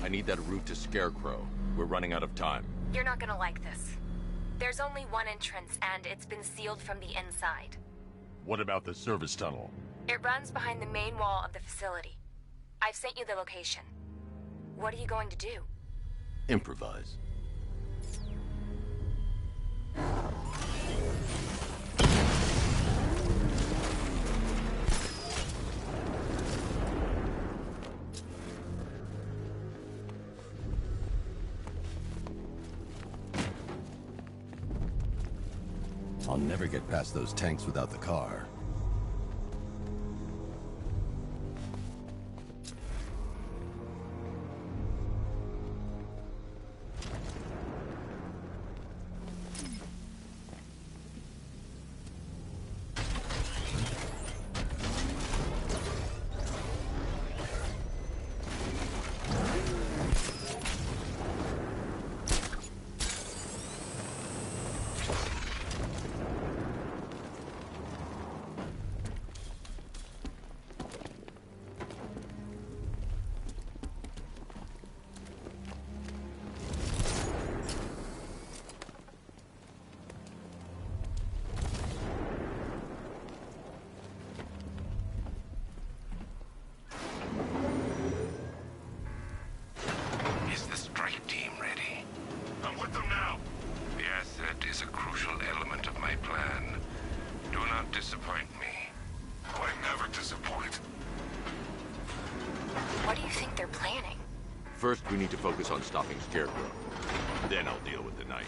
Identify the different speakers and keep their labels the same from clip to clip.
Speaker 1: I need that route to Scarecrow. We're running out of time.
Speaker 2: You're not gonna like this. There's only one entrance, and it's been sealed from the inside.
Speaker 1: What about the service tunnel?
Speaker 2: It runs behind the main wall of the facility. I've sent you the location. What are you going to do?
Speaker 1: Improvise. I'll never get past those tanks without the car. First, we need to focus on stopping Scarecrow. Then I'll deal with the Knight.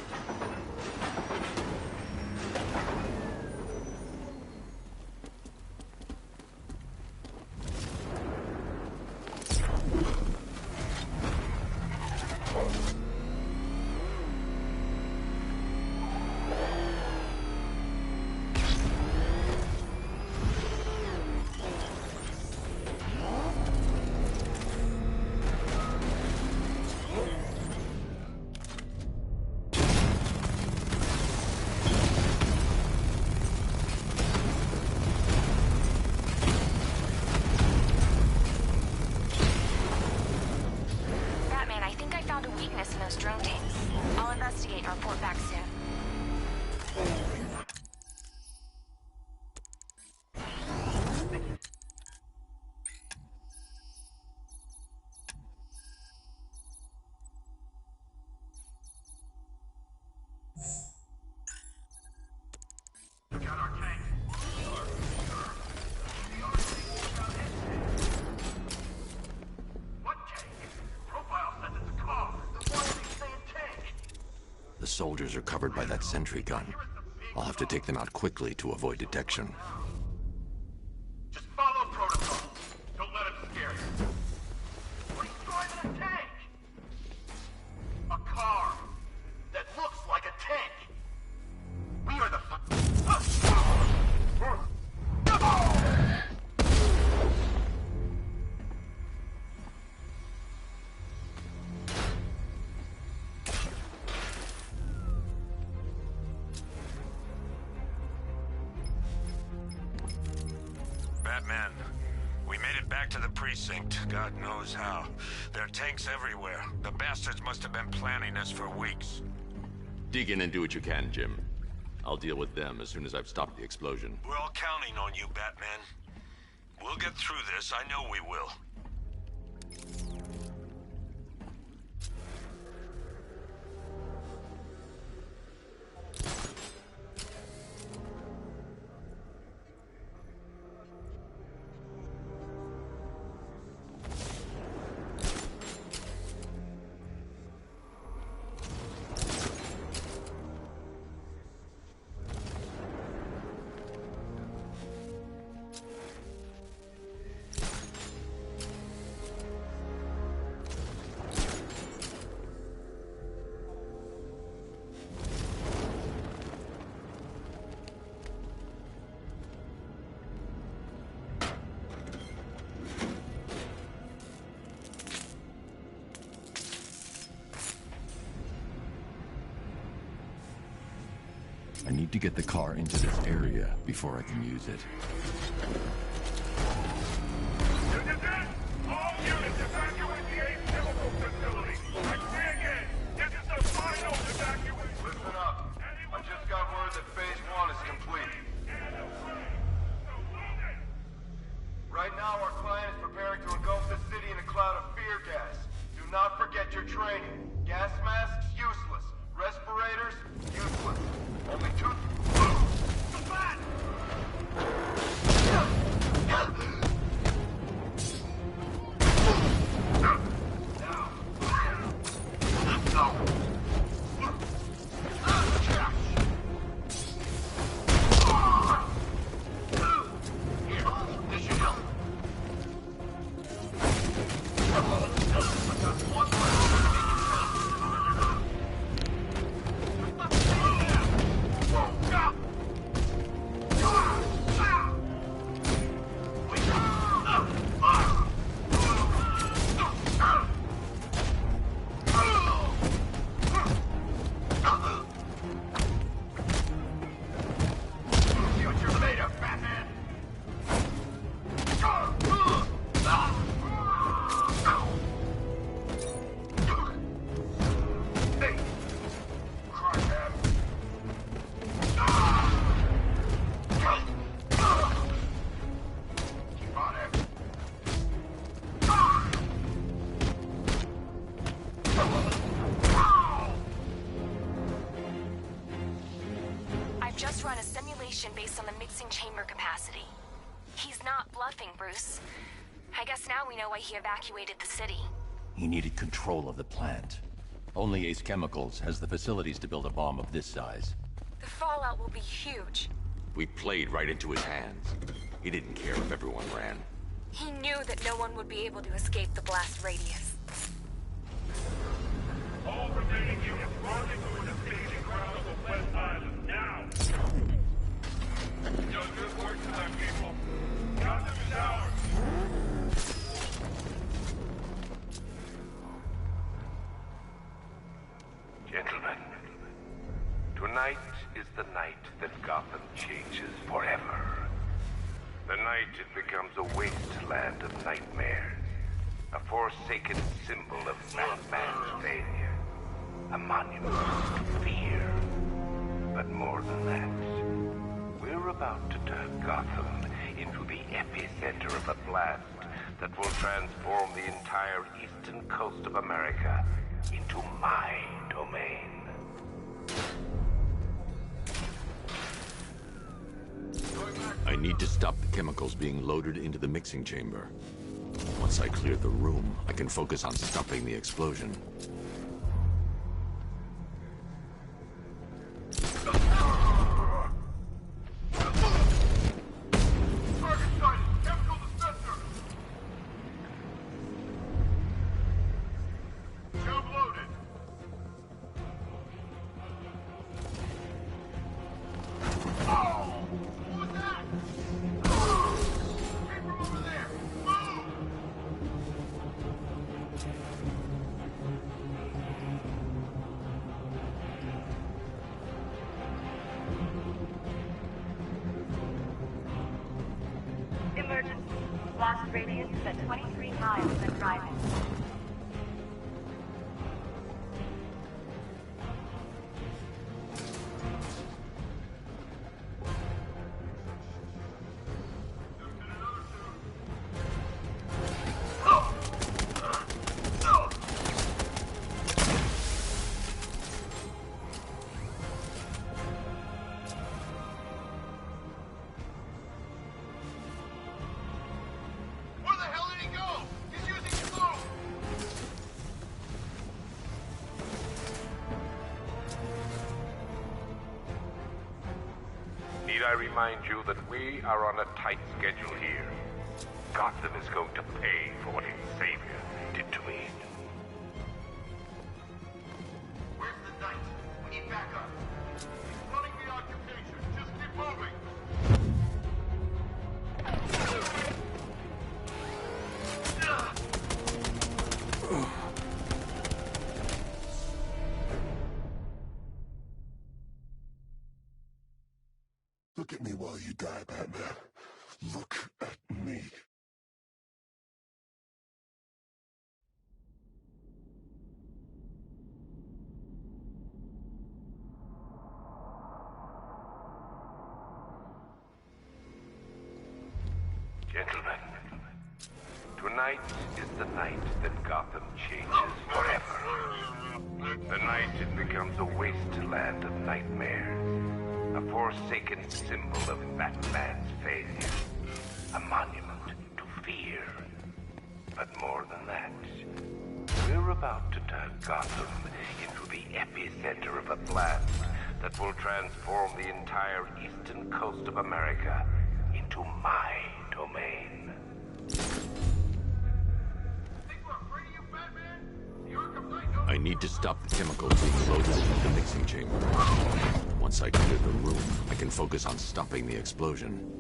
Speaker 1: The soldiers are covered by that sentry gun. I'll have to take them out quickly to avoid detection.
Speaker 3: Just follow protocol. Don't let him scare you. What are you driving a tank? A car that looks like a tank. We are the
Speaker 4: Batman, we made it back to the precinct. God knows how. There are tanks everywhere. The bastards must have been planning this for weeks.
Speaker 1: Dig in and do what you can, Jim. I'll deal with them as soon as I've stopped the explosion.
Speaker 4: We're all counting on you, Batman. We'll get through this. I know we will.
Speaker 1: I need to get the car into this area before I can use it.
Speaker 3: All units evacuate the 8th chemical facility. Enter training. Gas masks, useless. Respirators, useless. Only two... Flat! This should help.
Speaker 2: Just run a simulation based on the mixing chamber capacity. He's not bluffing, Bruce. I guess now we know why he evacuated the city.
Speaker 1: He needed control of the plant. Only Ace Chemicals has the facilities to build a bomb of this size.
Speaker 2: The fallout will be huge.
Speaker 1: We played right into his hands. He didn't care if everyone ran.
Speaker 2: He knew that no one would be able to escape the blast radius.
Speaker 5: All remaining units rendezvous in the staging ground of the West Island now! You're good work tonight, people. Got them is ours!
Speaker 6: Gentlemen, tonight is the night that Gotham changes forever. The night it becomes a wasteland of nightmares. A forsaken symbol of Batman's failure. A monument to fear. But more than that, we're about to turn Gotham into the epicenter of a blast that will transform the entire eastern coast of America into my domain.
Speaker 1: I need to stop the chemicals being loaded into the mixing chamber. Once I clear the room, I can focus on stopping the explosion.
Speaker 7: Emergency. Blast radius is at 23 miles and driving.
Speaker 6: Need I remind you that we are on a tight schedule here? Gotham is going to pay for what its savior did to me.
Speaker 3: Where's the knight? We need backup. He's running the occupation. Just keep moving.
Speaker 8: Look at me while you die, Batman. Look at me.
Speaker 6: Gentlemen, tonight Tonight is the night that Gotham changes forever. The night it becomes a wasteland of nightmares. A forsaken symbol of Batman's failure. A monument to fear. But more than that, we're about to turn Gotham into the epicenter of a blast that will transform the entire eastern coast of America into my domain.
Speaker 1: I need to stop the chemicals being loaded into the mixing chamber. Once I clear the room, I can focus on stopping the explosion.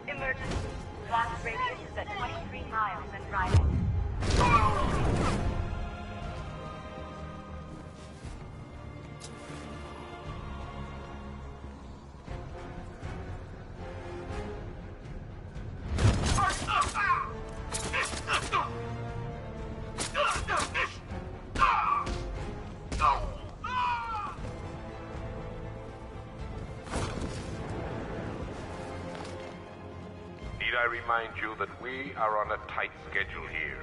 Speaker 7: Emergency. Blast radius is at 23 miles and rising.
Speaker 6: Need I remind you that we are on a tight schedule here?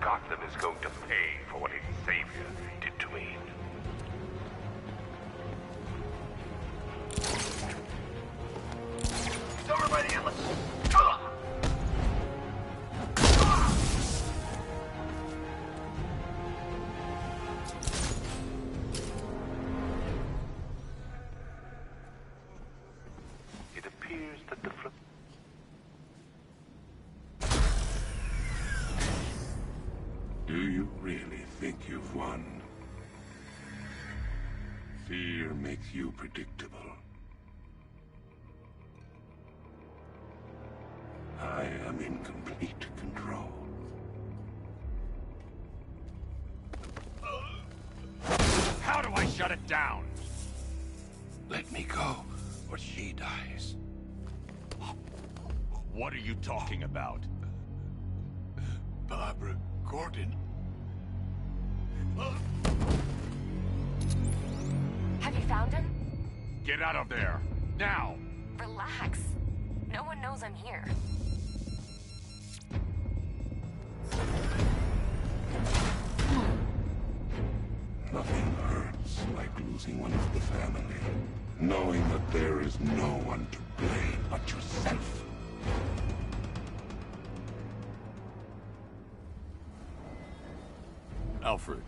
Speaker 6: Gotham is going to pay for what its savior did to me.
Speaker 3: He's over by the inlet.
Speaker 6: It appears that the flip...
Speaker 8: Do you really think you've won? Fear makes you predictable. I am in complete control.
Speaker 4: How do I shut it down?
Speaker 8: Let me go, or she dies.
Speaker 4: What are you talking about?
Speaker 8: Barbara Gordon.
Speaker 2: Have you found him?
Speaker 4: Get out of there! Now!
Speaker 2: Relax. No one knows I'm here.
Speaker 8: Nothing hurts like losing one of the family. Knowing that there is no one to blame but yourself.
Speaker 1: Alfred.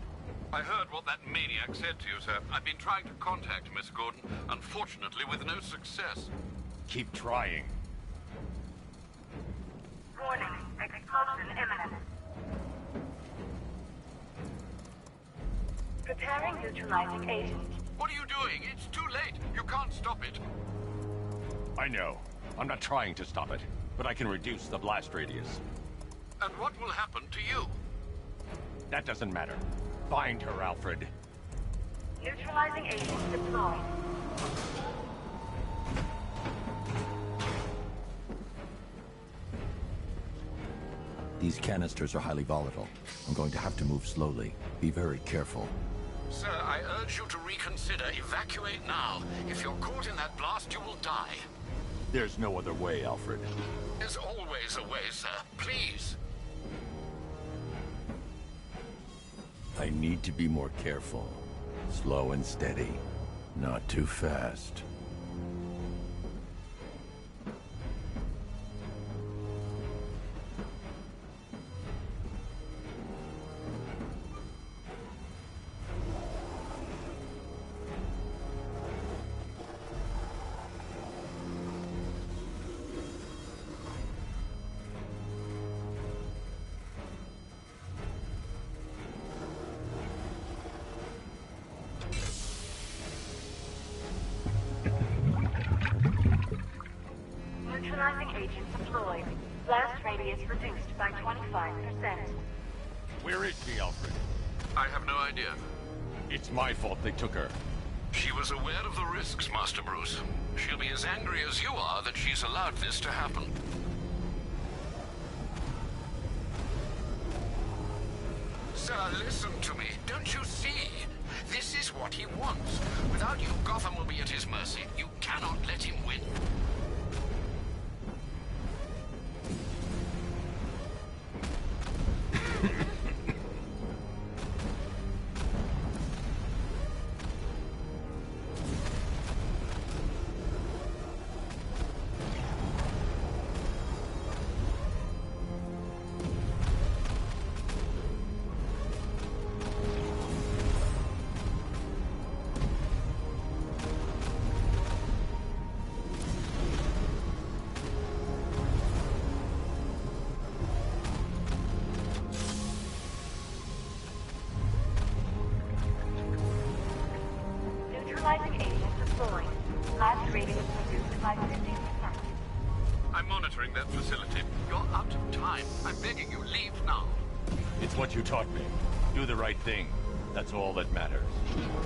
Speaker 9: I heard what that maniac said to you, sir. I've been trying to contact Miss Gordon, unfortunately with no success.
Speaker 4: Keep trying.
Speaker 7: Warning. Explosion imminent. Preparing neutralizing agent.
Speaker 9: What are you doing? It's too late. You can't stop it.
Speaker 4: I know. I'm not trying to stop it, but I can reduce the blast radius.
Speaker 9: And what will happen to you?
Speaker 4: That doesn't matter. Find her, Alfred.
Speaker 7: Neutralizing agent deployed.
Speaker 10: These canisters are highly volatile. I'm going to have to move slowly. Be very careful.
Speaker 9: Sir, I urge you to reconsider. Evacuate now. If you're caught in that blast, you will die.
Speaker 4: There's no other way, Alfred.
Speaker 9: There's always a way, sir. Please.
Speaker 10: I need to be more careful. Slow and steady. Not too fast.
Speaker 7: Neutralizing agent deployed. Blast radius reduced by 25%.
Speaker 10: Where is she, Alfred?
Speaker 9: I have no idea.
Speaker 10: It's my fault they took her.
Speaker 9: She was aware of the risks, Master Bruce. She'll be as angry as you are that she's allowed this to happen. Sir, listen to me. Don't you see? This is what he wants. Without you, Gotham will be at his mercy. You cannot let him win.
Speaker 7: Neutralizing agent deployed. Blast radius reduced by 50%.
Speaker 9: I'm monitoring that facility. You're out of time. I'm begging you, leave now.
Speaker 10: It's what you taught me. Do the right thing. That's all that matters.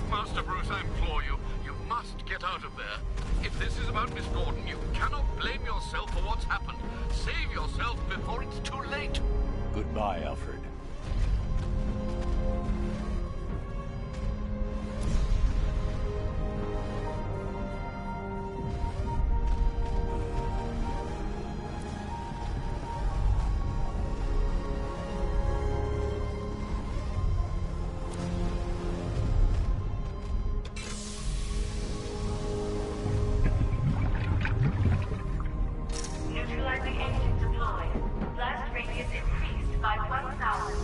Speaker 9: Master Bruce, I implore you, you must get out of there. If this is about Miss Gordon, you cannot blame yourself for what's happened. Save yourself before it's too late.
Speaker 10: Goodbye, Alfred.
Speaker 7: Neutralizing agent deployed. Blast radius increased by 1,000.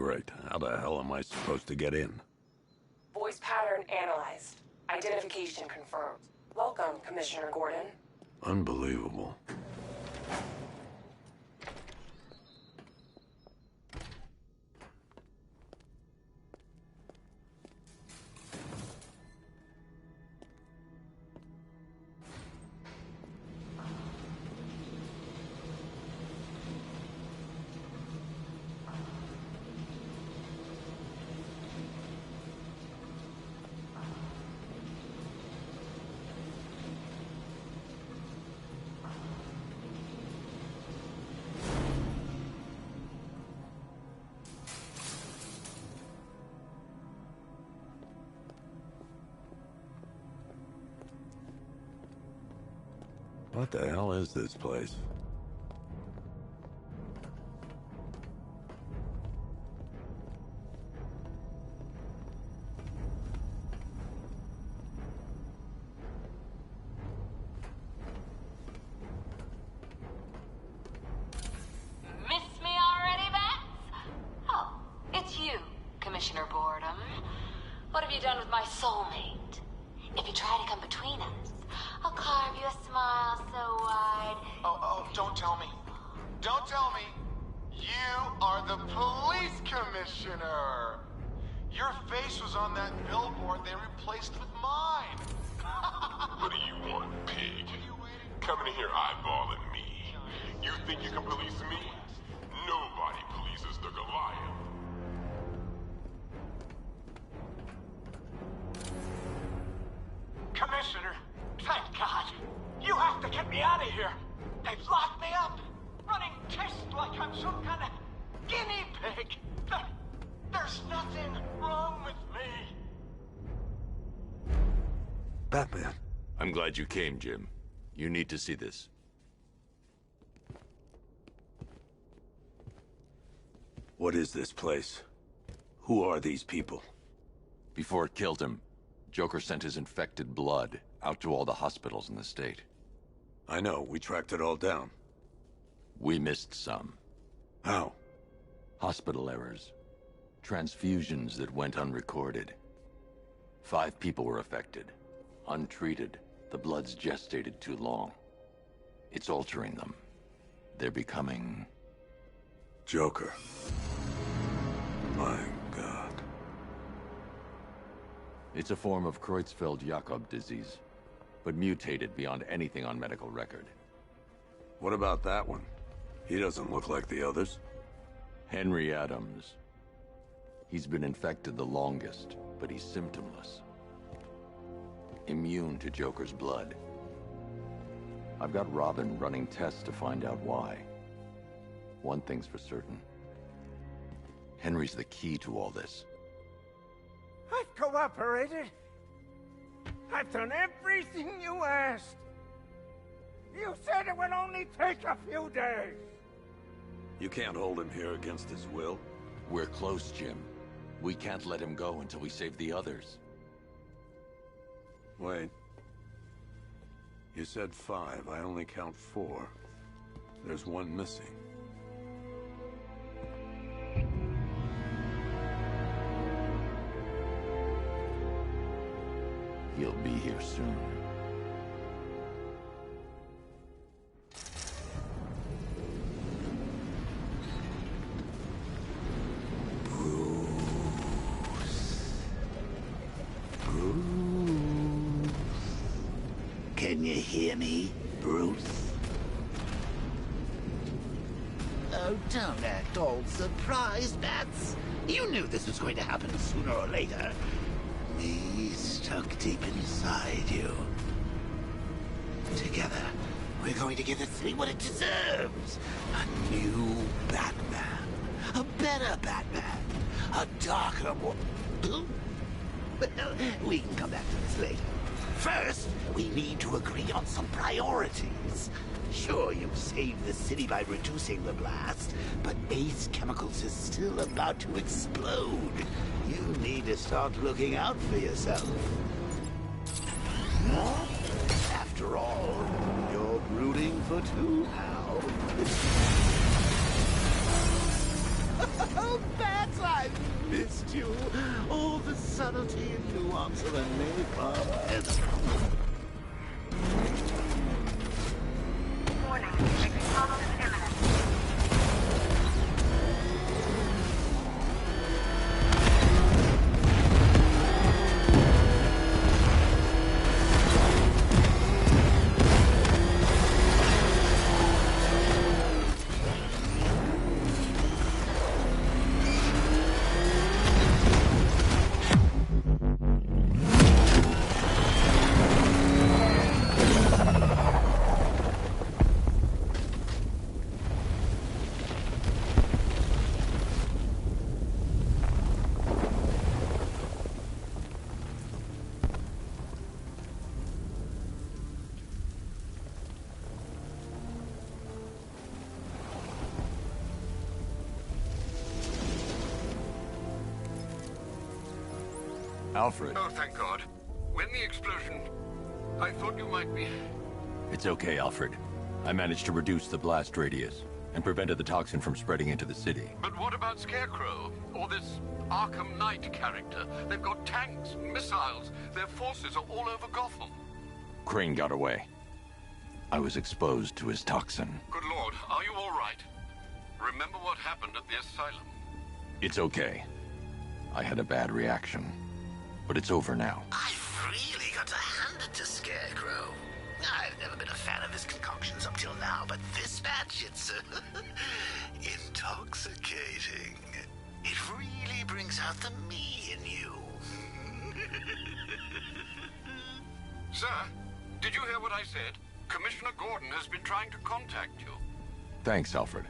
Speaker 10: Great. How the hell am I supposed to get in?
Speaker 11: Voice pattern analyzed. Identification confirmed. Welcome, Commissioner Gordon.
Speaker 10: Unbelievable. What the hell is this place?
Speaker 12: Miss me already, Bats? Oh, it's you, Commissioner Boredom. What have you done with my soulmate? If you try to come between us, I'll carve you a smile so wide.
Speaker 3: Oh, don't tell me. Don't tell me. You are the police commissioner. Your face was on that billboard they replaced with mine.
Speaker 8: What do you want, pig? Coming in here eyeballing me. You think you can police me? Nobody polices the Goliath.
Speaker 3: Commissioner, thank God. You have to get me out of here. They've locked me up, running tests like I'm some kind of guinea pig. There's nothing wrong with me.
Speaker 10: Batman.
Speaker 1: I'm glad you came, Jim. You need to see this.
Speaker 10: What is this place? Who are these people?
Speaker 1: Before it killed him, Joker sent his infected blood out to all the hospitals in the state.
Speaker 10: I know, we tracked it all down.
Speaker 1: We missed some.
Speaker 10: How?
Speaker 1: Hospital errors. Transfusions that went unrecorded. 5 people were affected. Untreated, the blood's gestated too long. It's altering them. They're becoming...
Speaker 10: Joker. My God.
Speaker 1: It's a form of Creutzfeldt-Jakob disease, but mutated beyond anything on medical record.
Speaker 10: What about that one? He doesn't look like the others.
Speaker 1: Henry Adams. He's been infected the longest, but he's symptomless. Immune to Joker's blood. I've got Robin running tests to find out why. One thing's for certain. Henry's the key to all this.
Speaker 13: I've cooperated. I've done everything you asked. You said it would only take a few days.
Speaker 10: You can't hold him here against his will.
Speaker 1: We're close, Jim. We can't let him go until we save the others.
Speaker 10: Wait. You said 5. I only count 4. There's one missing.
Speaker 1: He'll be here soon.
Speaker 14: Can you hear me, Bruce? Oh, don't act all surprised, Bats. You knew this was going to happen sooner or later. Me stuck deep inside you. Together, we're going to give the city what it deserves. A new Batman. A better Batman. A darker, more... Well, we can come back to this later. First, we need to agree on some priorities. Sure, you've saved the city by reducing the blast, but Ace Chemicals is still about to explode. You need to start looking out for yourself. After all, you're brooding for 2 now. Oh, Bats, I missed you. All the subtlety and nuance of a napalm.
Speaker 7: Warning, explosion imminent.
Speaker 1: Alfred.
Speaker 9: Oh, thank God. When the explosion... I thought you might be...
Speaker 1: It's okay, Alfred. I managed to reduce the blast radius and prevented the toxin from spreading into the city.
Speaker 9: But what about Scarecrow? Or this Arkham Knight character? They've got tanks, missiles. Their forces are all over Gotham.
Speaker 1: Crane got away. I was exposed to his toxin.
Speaker 9: Good Lord, are you all right? Remember what happened at the asylum?
Speaker 1: It's okay. I had a bad reaction. But it's over now.
Speaker 14: I've really got to hand it to Scarecrow. I've never been a fan of his concoctions up till now, but this batch, it's intoxicating. It really brings out the me in you.
Speaker 9: Sir, did you hear what I said? Commissioner Gordon has been trying to contact you.
Speaker 1: Thanks, Alfred.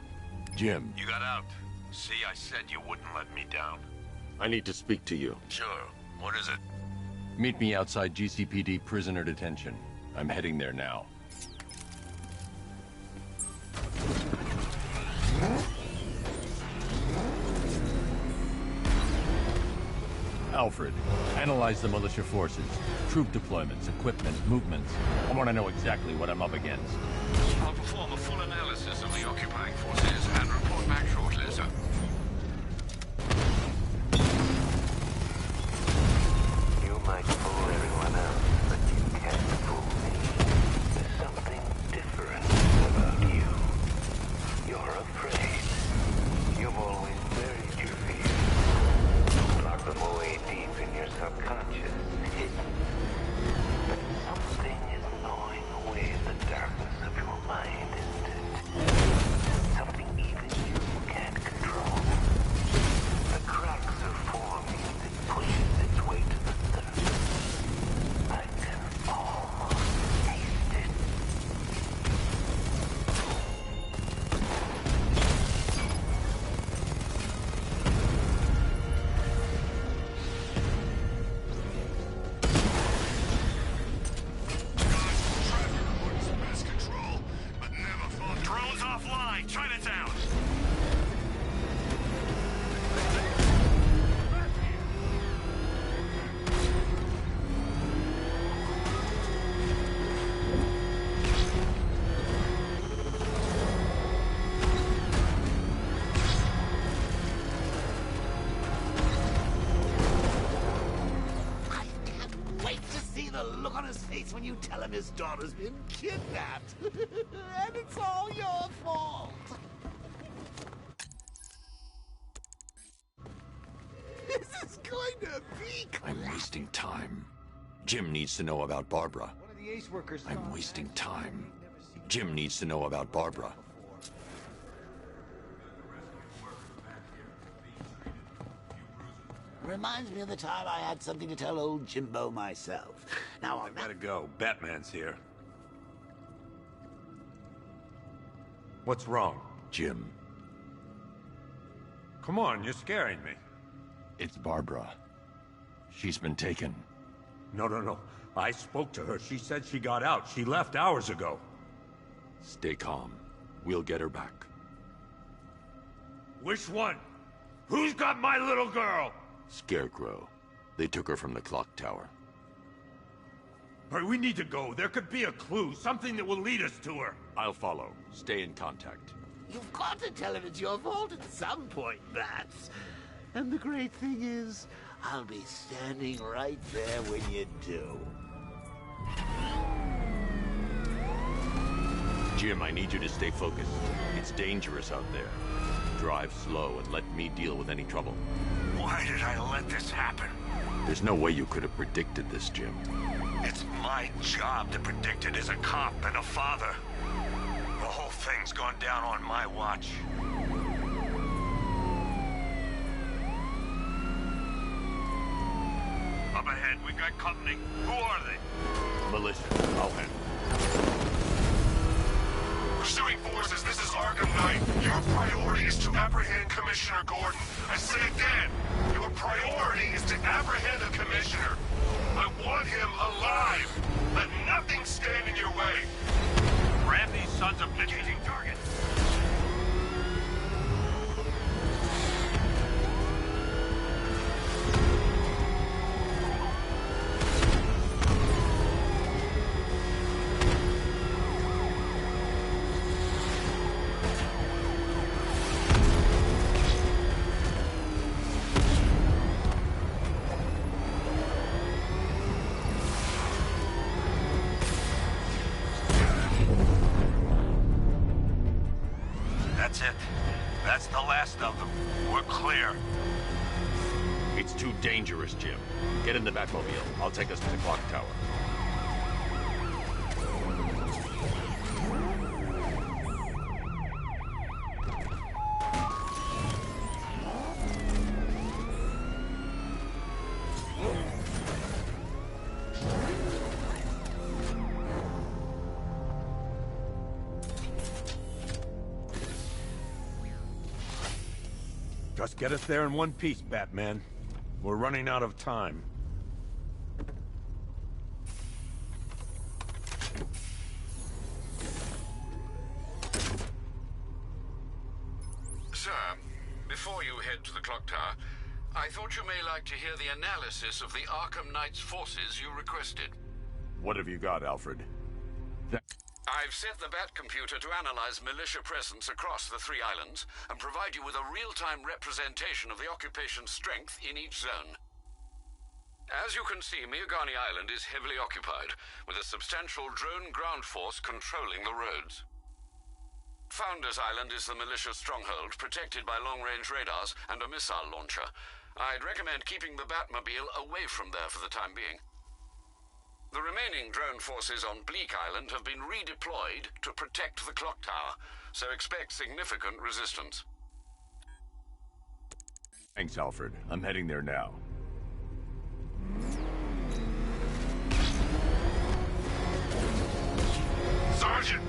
Speaker 1: Jim.
Speaker 4: You got out. See, I said you wouldn't let me down.
Speaker 10: I need to speak to you.
Speaker 4: Sure. What is it?
Speaker 1: Meet me outside GCPD prisoner detention. I'm heading there now. Alfred, analyze the militia forces, troop deployments, equipment, movements. I want to know exactly what I'm up against.
Speaker 9: I'll perform a full analysis of the occupying forces and report back shortly, sir.
Speaker 6: You might fool everyone else, but you can't fool me. There's something different about you. You're afraid. You've always buried your fears. Locked them away deep in your subconscious, hidden. But something is gnawing away at the darkness of your mind, isn't it? Something even you can't control. The cracks are forming as it pushes its way to the surface. I can almost taste it.
Speaker 4: Drones offline! Chinatown!
Speaker 14: I can't wait to see the look on his face when you tell him his daughter's been kidnapped. And it's all your fault. This is going to be...
Speaker 1: I'm wasting time. Jim needs to know about Barbara.
Speaker 15: One of the ACE workers.
Speaker 1: I'm wasting time. Jim needs to know about Barbara.
Speaker 14: Reminds me of the time I had something to tell old Jimbo myself. Now,
Speaker 4: I gotta go. Batman's here.
Speaker 16: What's wrong?
Speaker 1: Jim,
Speaker 16: Come on, you're scaring me.
Speaker 1: it's Barbara. She's been taken.
Speaker 16: No. I spoke to her. She said she got out. She left hours ago.
Speaker 1: Stay calm. We'll get her back.
Speaker 16: Which one? Who's got my little girl?
Speaker 1: Scarecrow. They took her from the clock tower.
Speaker 16: Hurry, we need to go. There could be a clue, something that will lead us to her.
Speaker 1: I'll follow. Stay in contact.
Speaker 14: You've got to tell him it's your fault at some point, Bats. And the great thing is, I'll be standing right there when you do.
Speaker 10: Jim, I need you to stay focused. It's dangerous out there. Drive slow and let me deal with any trouble.
Speaker 4: Why did I let this happen?
Speaker 10: There's no way you could have predicted this, Jim.
Speaker 4: It's my job to predict it as a cop and a father. The whole thing's gone down on my watch. Up ahead, we got company. Who are they?
Speaker 10: Militia. I'll handle it.
Speaker 8: Pursuing forces, this is Arkham Knight. Your priority is to apprehend Commissioner Gordon. I say again, your priority is to apprehend the Commissioner. I want him alive. Let nothing stand in your way.
Speaker 4: Ram these sons of bitches. Target. That's it. That's the last of them. We're clear.
Speaker 10: It's too dangerous, Jim. Get in the Batmobile. I'll take us to the clock tower.
Speaker 16: Just get us there in one piece, Batman. We're running out of time.
Speaker 9: Sir, before you head to the clock tower, I thought you may like to hear the analysis of the Arkham Knight's forces you requested.
Speaker 10: What have you got, Alfred?
Speaker 9: I've set the Bat computer to analyze militia presence across the 3 islands and provide you with a real-time representation of the occupation's strength in each zone. As you can see, Miagani Island is heavily occupied, with a substantial drone ground force controlling the roads. Founders Island is the militia stronghold, protected by long-range radars and a missile launcher. I'd recommend keeping the Batmobile away from there for the time being. The remaining drone forces on Bleak Island have been redeployed to protect the clock tower, so expect significant resistance.
Speaker 10: Thanks, Alfred. I'm heading there now.
Speaker 8: Sergeant!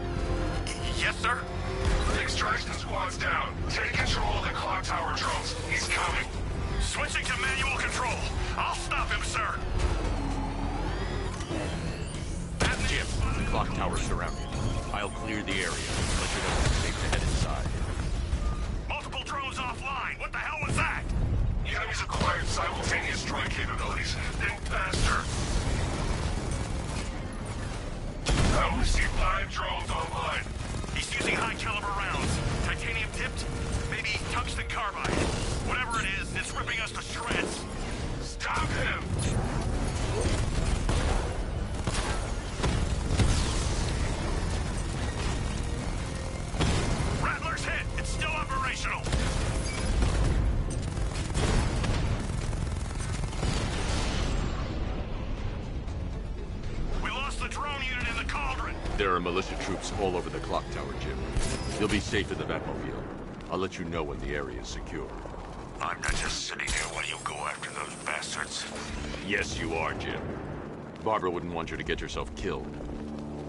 Speaker 4: Yes, sir?
Speaker 8: Extraction squad's down. Take control of the clock tower drones. He's coming.
Speaker 4: Switching to manual control. I'll stop him, sir.
Speaker 10: Jim, the clock tower's surrounded. I'll clear the area. Let you know it's safe to head inside.
Speaker 4: Multiple drones offline. What the hell was that?
Speaker 8: The enemy's acquired simultaneous strike capabilities. Think faster. I only see 5 drones online.
Speaker 4: He's using high-caliber rounds. Titanium tipped? Maybe tungsten carbide. Whatever it is, it's ripping us to shreds.
Speaker 8: Stop him!
Speaker 4: Rattler's hit. It's still operational. We lost the drone unit in the cauldron.
Speaker 10: There are militia troops all over the clock tower, Jim. You'll be safe in the Batmobile. I'll let you know when the area is secure.
Speaker 4: I'm not just sitting here while you go after those bastards.
Speaker 10: Yes, you are, Jim. Barbara wouldn't want you to get yourself killed.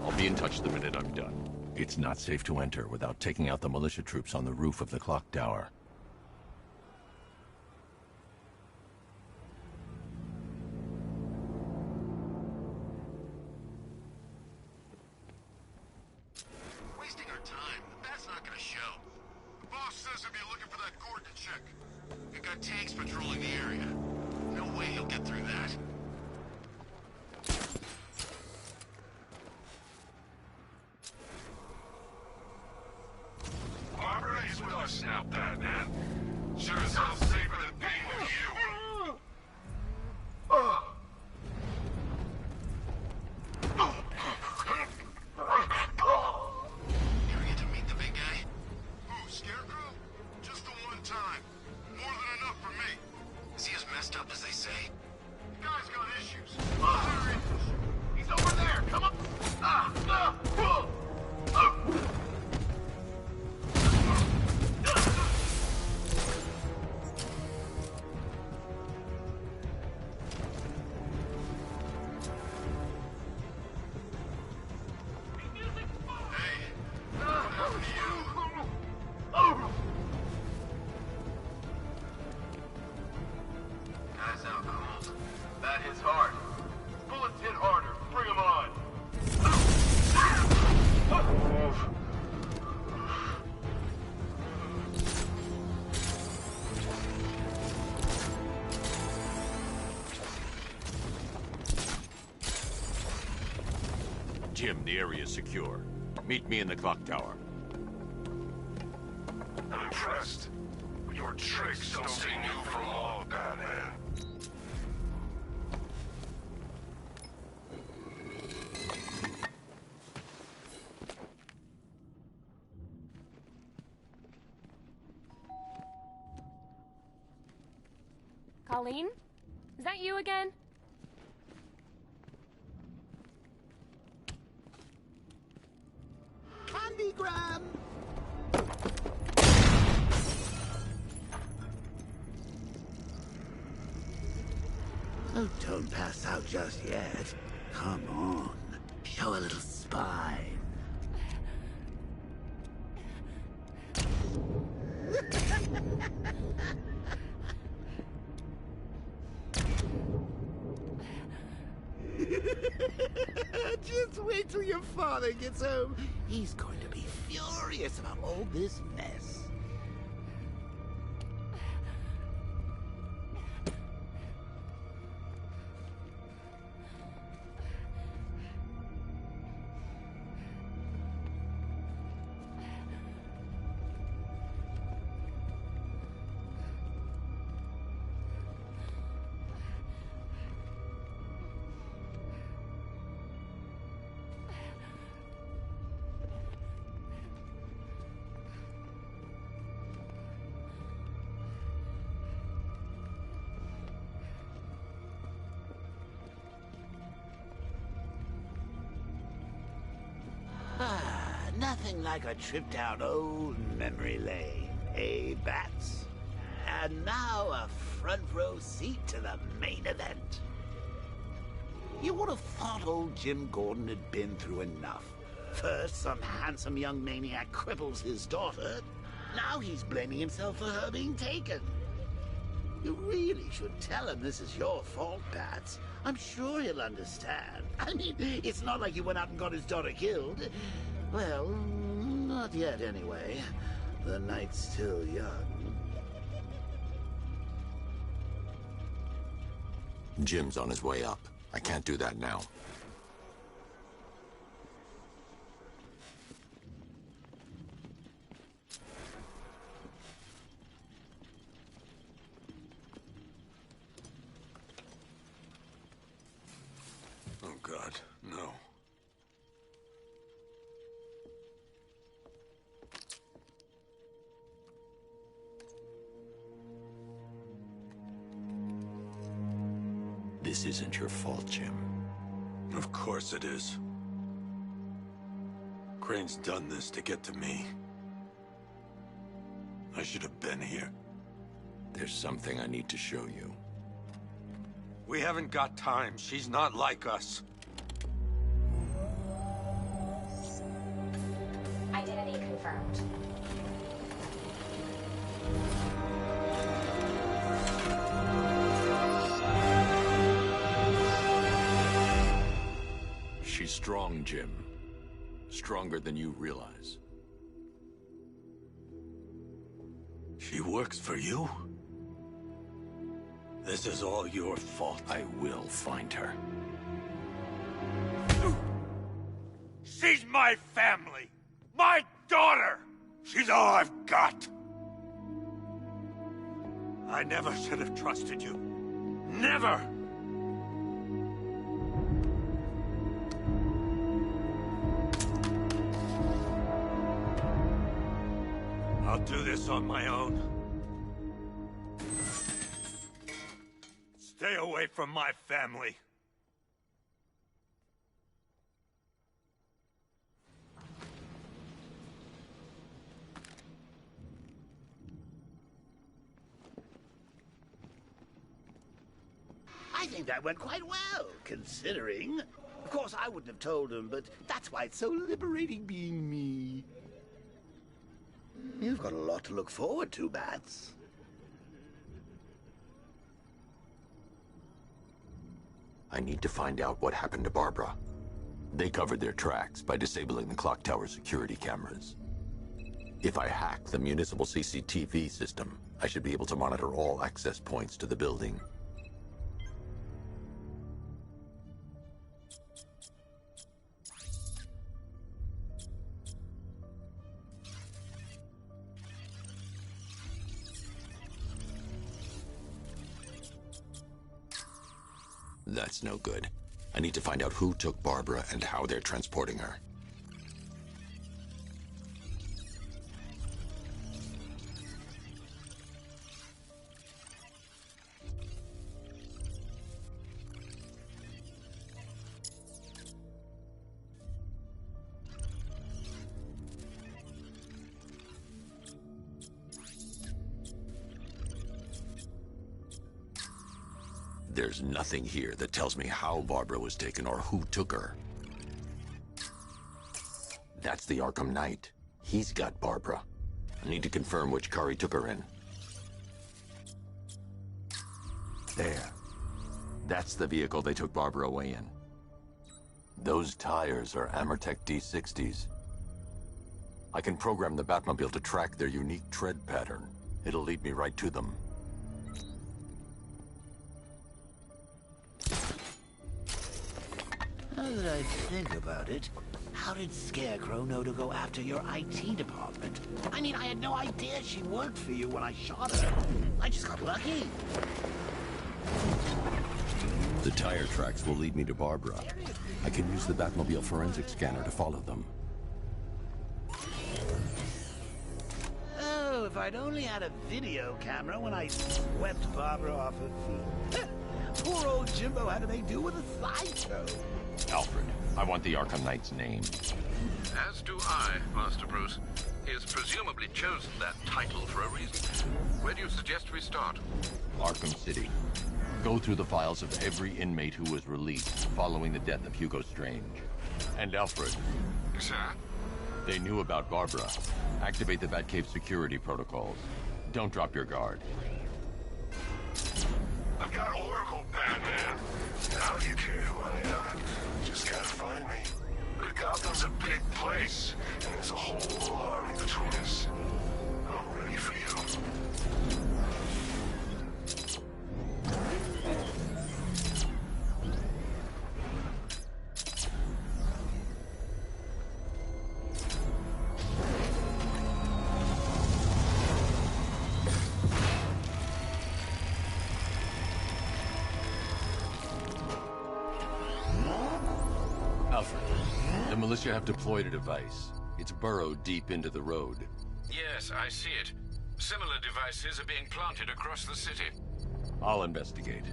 Speaker 10: I'll be in touch the minute I'm done. It's not safe to enter without taking out the militia troops on the roof of the clock tower.
Speaker 5: Wasting our time. That's not gonna show. The boss says he'll be looking for that Gordon chick. We've got tanks patrolling the area. No way he'll get through that.
Speaker 8: Barbara,
Speaker 10: Jim, the area's secure. Meet me in the clock tower.
Speaker 8: I'm impressed. Your tricks don't stay new for long, Batman.
Speaker 2: Colleen? Is that you again?
Speaker 14: Candygram! Oh, don't pass out just yet. Come on. Show a little spine. Just wait till your father gets home. He's going to be furious about all this mess. Nothing like a trip down old memory lane, eh, Bats? And now a front row seat to the main event. You would have thought old Jim Gordon had been through enough. First, some handsome young maniac cripples his daughter. Now he's blaming himself for her being taken. You really should tell him this is your fault, Bats. I'm sure he'll understand. I mean, it's not like you went out and got his daughter killed. Well, not yet anyway. The night's still young.
Speaker 10: Jim's on his way up. I can't do that now.
Speaker 4: Oh, God, no.
Speaker 10: This isn't your fault, Jim.
Speaker 4: Of course it is. Crane's done this to get to me. I should have been here.
Speaker 10: There's something I need to show you.
Speaker 4: We haven't got time. She's not like us.
Speaker 11: Identity confirmed.
Speaker 10: She's strong, Jim. Stronger than you realize.
Speaker 4: She works for you? This is all your fault.
Speaker 10: I will find her.
Speaker 16: She's my family! My daughter! She's all I've got! I never should have trusted you. Never! I'll do this on my own. Stay away from my family.
Speaker 14: I think that went quite well, considering. Of course, I wouldn't have told him, but that's why it's so liberating being me. You've got a lot to look forward to, Bats.
Speaker 10: I need to find out what happened to Barbara. They covered their tracks by disabling the clock tower security cameras. If I hack the municipal CCTV system, I should be able to monitor all access points to the building. That's no good. I need to find out who took Barbara and how they're transporting her. There's nothing here that tells me how Barbara was taken or who took her. That's the Arkham Knight. He's got Barbara. I need to confirm which car he took her in. There. That's the vehicle they took Barbara away in. Those tires are Amertech D60s. I can program the Batmobile to track their unique tread pattern. It'll lead me right to them.
Speaker 14: Now that I think about it, how did Scarecrow know to go after your IT department? I mean, I had no idea she worked for you when I shot her. I just got lucky.
Speaker 10: The tire tracks will lead me to Barbara. I can use the Batmobile forensic scanner to follow them.
Speaker 14: Oh, if I'd only had a video camera when I swept Barbara off her feet. Poor old Jimbo had to make do with a sideshow.
Speaker 10: Alfred, I want the Arkham Knight's name.
Speaker 9: As do I, Master Bruce. He has presumably chosen that title for a reason. Where do you suggest we start?
Speaker 1: Arkham City. Go through the files of every inmate who was released following the death of Hugo Strange. And Alfred.
Speaker 9: Sir?
Speaker 1: They knew about Barbara. Activate the Batcave security protocols. Don't drop your guard.
Speaker 8: I've got Oracle, Batman. How do you care who I am? Just gotta find me. But Gotham's a big place, and there's a whole army between us. I'm ready for you.
Speaker 1: Alfred, the militia have deployed a device. It's burrowed deep into the road.
Speaker 9: Yes, I see it. Similar devices are being planted across the city.
Speaker 1: I'll investigate.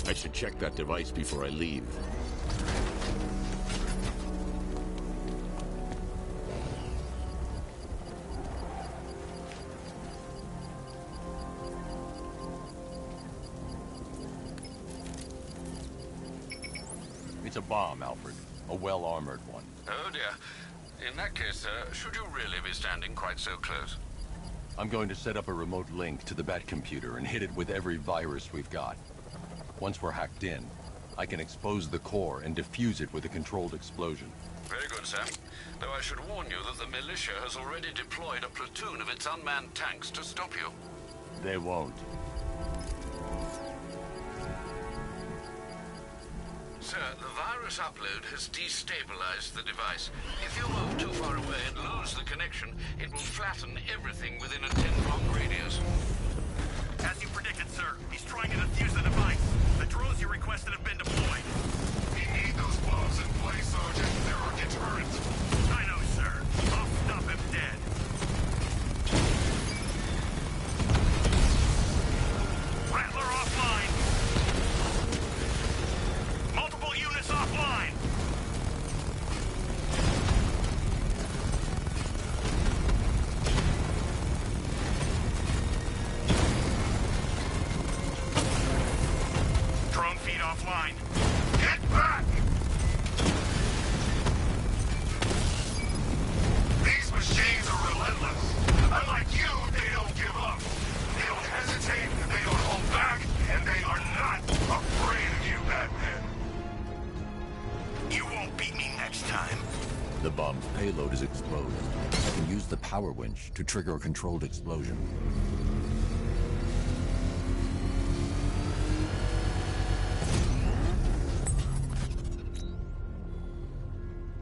Speaker 10: I should check that device before I leave.
Speaker 1: It's a bomb, Alfred. A well-armored one.
Speaker 9: Oh dear. In that case, should you really be standing quite so close?
Speaker 1: I'm going to set up a remote link to the Batcomputer and hit it with every virus we've got. Once we're hacked in, I can expose the core and defuse it with a controlled explosion.
Speaker 9: Very good, sir. Though I should warn you that the militia has already deployed a platoon of its unmanned tanks to stop you.
Speaker 1: They won't.
Speaker 9: Sir, the virus upload has destabilized the device. If you move too far away and lose the connection, it will flatten everything within a 10-block radius.
Speaker 3: As you predicted, sir, he's trying to defuse the device. The drones you requested have been deployed.
Speaker 8: We need those bombs in place, Sergeant. They're our deterrent.
Speaker 3: I know, sir. I'll stop him dead. Rattler offline. Multiple units offline. Drone feed offline.
Speaker 8: Get back! These machines are relentless. Unlike you, they don't give up. They don't hesitate, they don't hold back, and they are not afraid of you, Batman.
Speaker 3: You won't beat me next time.
Speaker 10: The bomb's payload is exposed. I can use the power winch to trigger a controlled explosion.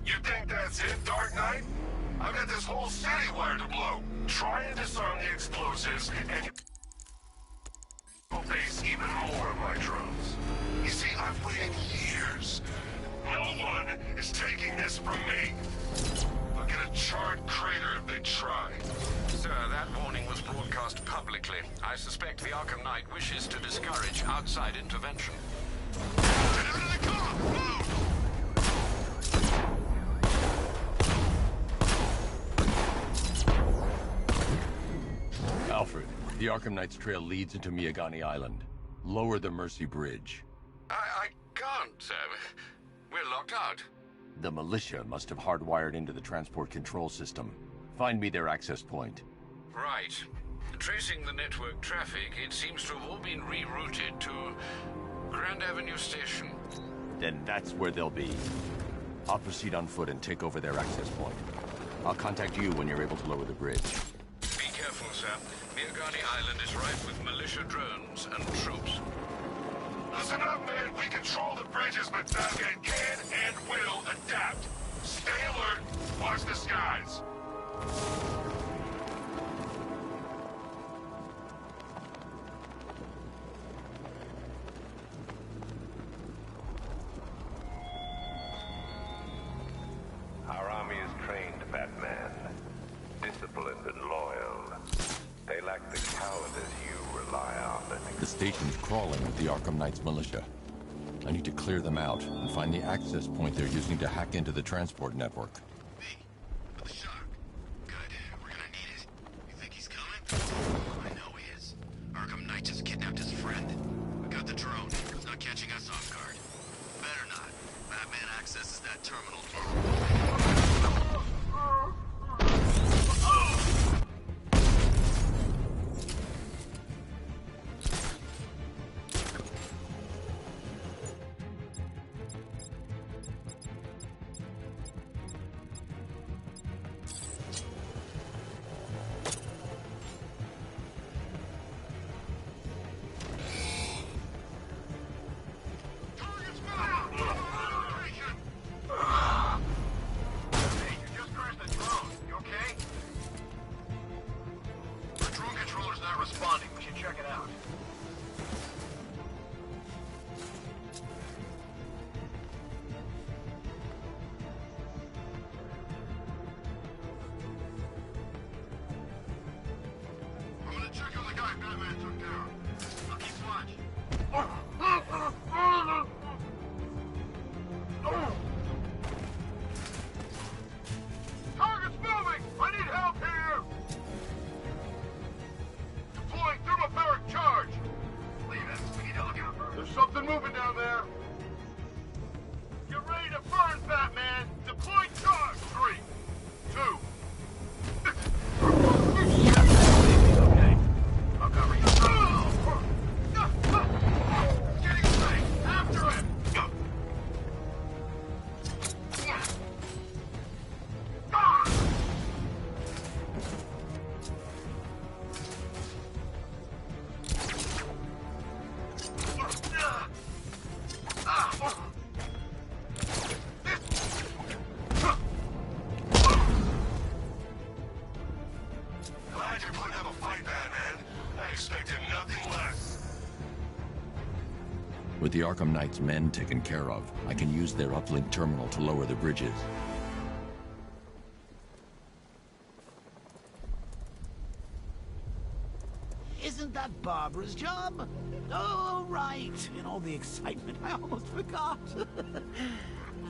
Speaker 8: You think that's it, Dark Knight? I I've got this whole city wired to blow. Try and disarm the explosives, and you'll face even more of my drones. You see, I've waited years. No one is taking this from me. I'll get a charred crater if they try.
Speaker 9: Sir, that warning was broadcast publicly. I suspect the Arkham Knight wishes to discourage outside intervention.
Speaker 5: Get out of the car! Move!
Speaker 10: Alfred, the Arkham Knight's trail leads into Miagani Island. Lower the Mercy Bridge.
Speaker 9: I can't, sir. We're locked out.
Speaker 10: The militia must have hardwired into the transport control system. Find me their access point.
Speaker 9: Right. Tracing the network traffic, it seems to have all been rerouted to Grand Avenue Station.
Speaker 10: Then that's where they'll be. I'll proceed on foot and take over their access point. I'll contact you when you're able to lower the bridge.
Speaker 9: Be careful, sir. Miagani Island is rife with militia drones and troops.
Speaker 8: Listen up, man. We control the bridges, but Batman can and will adapt. Stay alert. Watch the skies.
Speaker 6: Our army is trained, Batman. Disciplined and loyal. They lack the cowardice you rely on.
Speaker 10: The station's crawling with the Arkham Knight's militia. I need to clear them out and find the access point they're using to hack into the transport network.
Speaker 5: With the shock. Good. We're gonna need it. You think he's coming? I know he is. Arkham Knight just kidnapped his friend. We got the drone. He's not catching us off guard. Better not. Batman accesses that terminal.
Speaker 10: With the Arkham Knight's men taken care of, I can use their uplink terminal to lower the bridges.
Speaker 14: Isn't that Barbara's job? Oh, right. In all the excitement, I almost forgot.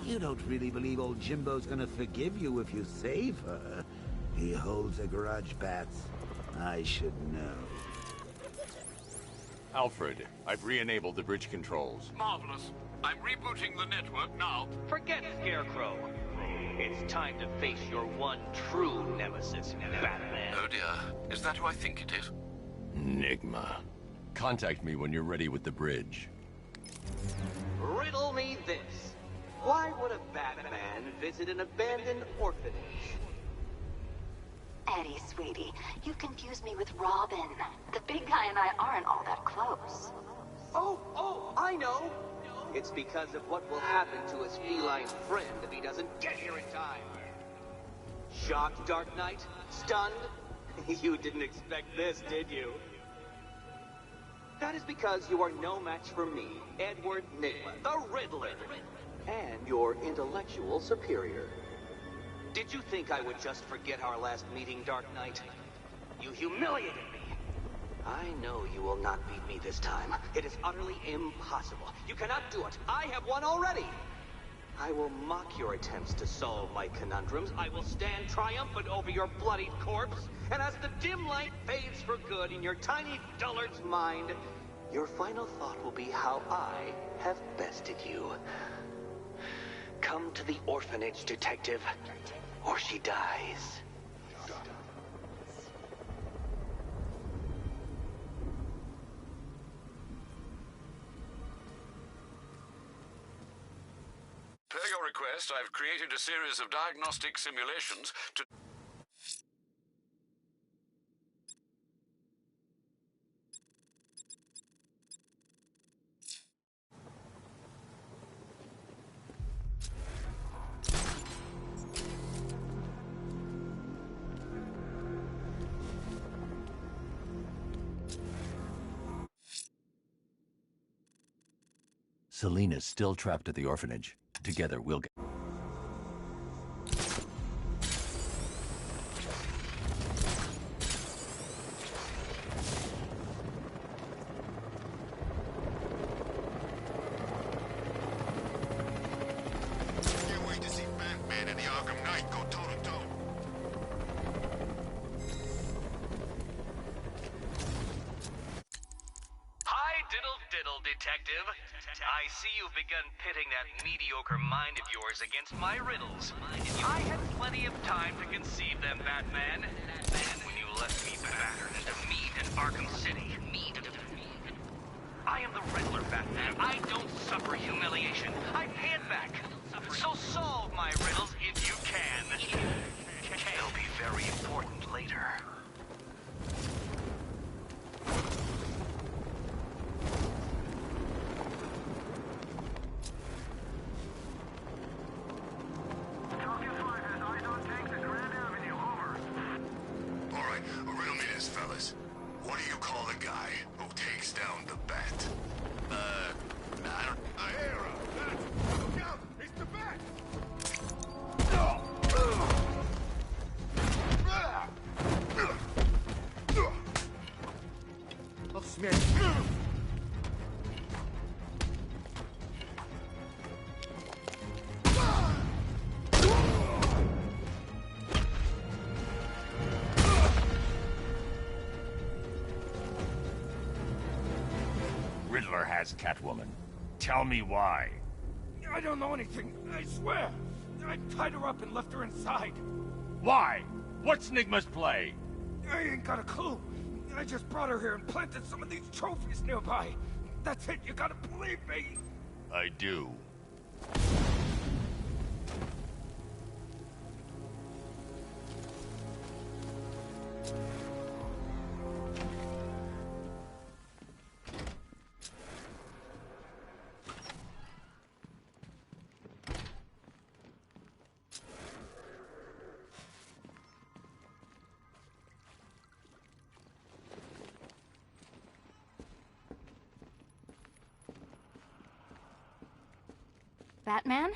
Speaker 14: You don't really believe old Jimbo's gonna forgive you if you save her. He holds a grudge, Bats. I should know.
Speaker 10: Alfred, I've re-enabled the bridge controls.
Speaker 9: Marvelous. I'm rebooting the network now.
Speaker 15: Forget Scarecrow. It's time to face your one true nemesis, Batman.
Speaker 9: Oh dear. Is that who I think it is?
Speaker 10: Enigma. Contact me when you're ready with the bridge.
Speaker 15: Riddle me this. Why would a Batman visit an abandoned orphanage?
Speaker 17: Eddie, sweetie, you confused me with Robin. The big guy and I aren't all that close.
Speaker 15: Oh, I know. It's because of what will happen to his feline friend if he doesn't get here in time. Shocked, Dark Knight? Stunned? You didn't expect this, did you? That is because you are no match for me, Edward Nygma, the Riddler, and your intellectual superior. Did you think I would just forget our last meeting, Dark Knight? You humiliated me. I know you will not beat me this time. It is utterly impossible. You cannot do it. I have won already. I will mock your attempts to solve my conundrums. I will stand triumphant over your bloodied corpse. And as the dim light fades for good in your tiny dullard's mind, your final thought will be how I have bested you. Come to the orphanage, detective, or she dies.
Speaker 9: Per your request, I've created a series of diagnostic simulations to...
Speaker 10: Selena's still trapped at the orphanage. Together, we'll get...
Speaker 8: Can't wait to see Batman and the Arkham Knight go toe-to-toe.
Speaker 18: Hi, diddle-diddle, detective. I see you've begun pitting that mediocre mind of yours against my riddles. I had plenty of time to conceive them, Batman. When you left me battered and demeaned in Arkham City. I am the Riddler, Batman. I don't suffer humiliation. I pay it back. So solve my riddles if you can. They'll be very important later.
Speaker 8: Alright, riddle me this, fellas. What do you call the guy who takes down the bat? I don't... Aera! Bat! Look out! It's the bat!
Speaker 13: I'll smash you.
Speaker 16: Riddler has Catwoman. Tell me why.
Speaker 13: I don't know anything, I swear. I tied her up and left her inside.
Speaker 16: Why? What's Nygma's play?
Speaker 13: I ain't got a clue. I just brought her here and planted some of these trophies nearby. That's it, you gotta believe me.
Speaker 16: I do.
Speaker 11: Batman?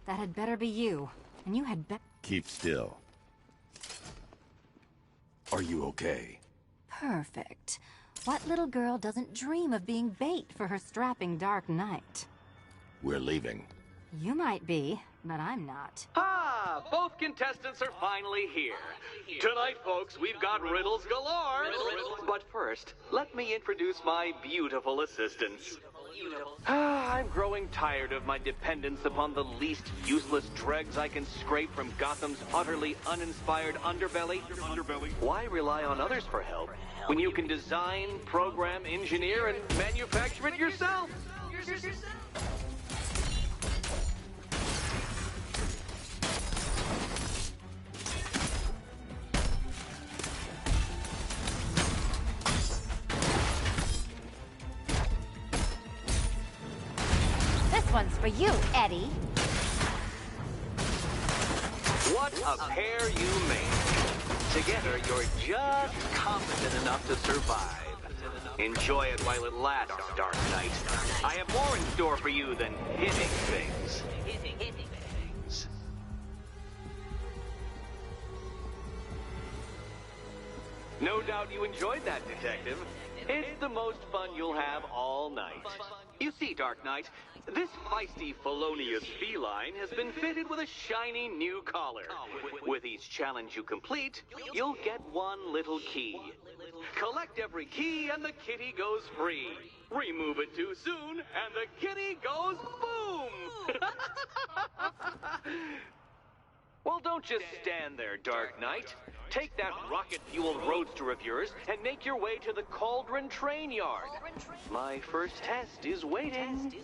Speaker 11: That had better be you. And you had
Speaker 10: Keep still. Are you okay?
Speaker 11: Perfect. What little girl doesn't dream of being bait for her strapping Dark Knight?
Speaker 10: We're leaving.
Speaker 11: You might be, but I'm not.
Speaker 15: Ah, both contestants are finally here. Tonight, folks, we've got riddles galore. But first, let me introduce my beautiful assistants. I'm growing tired of my dependence upon the least useless dregs I can scrape from Gotham's utterly uninspired underbelly. Why rely on others for help when you can design, program, engineer, and manufacture it yourself?
Speaker 11: This one's for you, Eddie.
Speaker 18: What a pair you make. Together, you're just competent enough to survive. Enjoy it while it lasts, Dark Knight. I have more in store for you than hitting things. No doubt you enjoyed that, Detective. It's the most fun you'll have all night. You see, Dark Knight, this feisty, felonious feline has been fitted with a shiny new collar. With each challenge you complete, you'll get one little key. Collect every key and the kitty goes free. Remove it too soon and the kitty goes boom! Well, don't just stand there, Dark Knight. Take that rocket-fueled roadster of yours and make your way to the Cauldron Train Yard. My first test is waiting.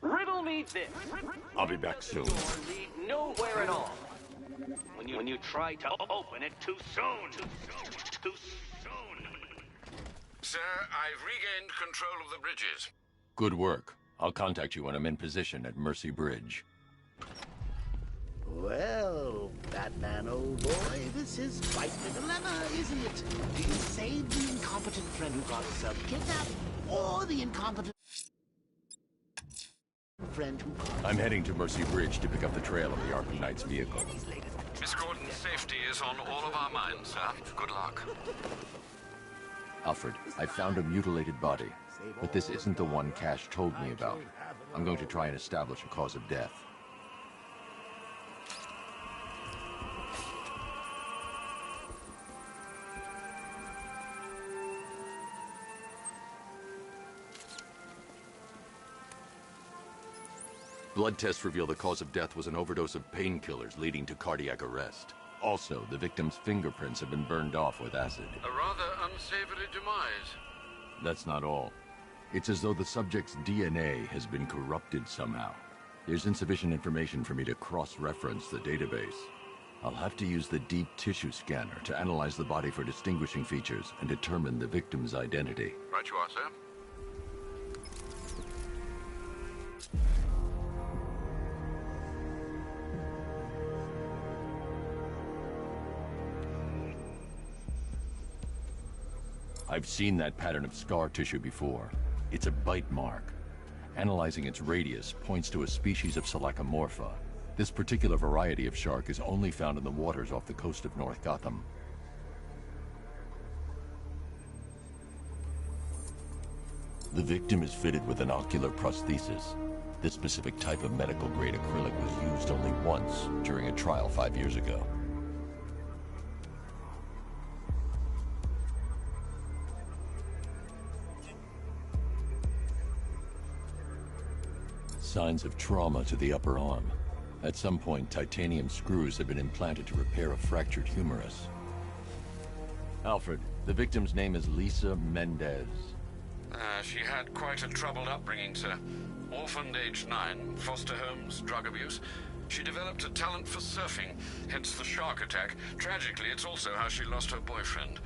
Speaker 18: Riddle me this.
Speaker 10: I'll be back soon.
Speaker 18: Lead nowhere at all. When you try to open it too soon. Too soon.
Speaker 9: Sir, I've regained control of the bridges.
Speaker 1: Good work. I'll contact you when I'm in position at Mercy Bridge.
Speaker 14: Well, Batman, old boy, this is quite the dilemma, isn't it? Do you save the incompetent friend who got herself kidnapped, or the incompetent friend who got...
Speaker 1: I'm heading to Mercy Bridge to pick up the trail of the Arkham Knight's vehicle.
Speaker 9: Miss Gordon's safety is on all of our minds, sir. Good luck.
Speaker 1: Alfred, I found a mutilated body, but this isn't the one Cash told me about. I'm going to try and establish a cause of death. Blood tests reveal the cause of death was an overdose of painkillers leading to cardiac arrest. Also, the victim's fingerprints have been burned off with acid.
Speaker 9: A rather unsavory demise.
Speaker 1: That's not all. It's as though the subject's DNA has been corrupted somehow. There's insufficient information for me to cross-reference the database. I'll have to use the deep tissue scanner to analyze the body for distinguishing features and determine the victim's identity.
Speaker 9: Right you are, sir.
Speaker 1: I've seen that pattern of scar tissue before. It's a bite mark. Analyzing its radius points to a species of Selachomorpha. This particular variety of shark is only found in the waters off the coast of North Gotham. The victim is fitted with an ocular prosthesis. This specific type of medical-grade acrylic was used only once during a trial 5 years ago. Signs of trauma to the upper arm. At some point, titanium screws have been implanted to repair a fractured humerus. Alfred, the victim's name is Lisa Mendez.
Speaker 9: She had quite a troubled upbringing, sir. Orphaned age 9, foster homes, drug abuse. She developed a talent for surfing, hence the shark attack. Tragically, it's also how she lost her boyfriend.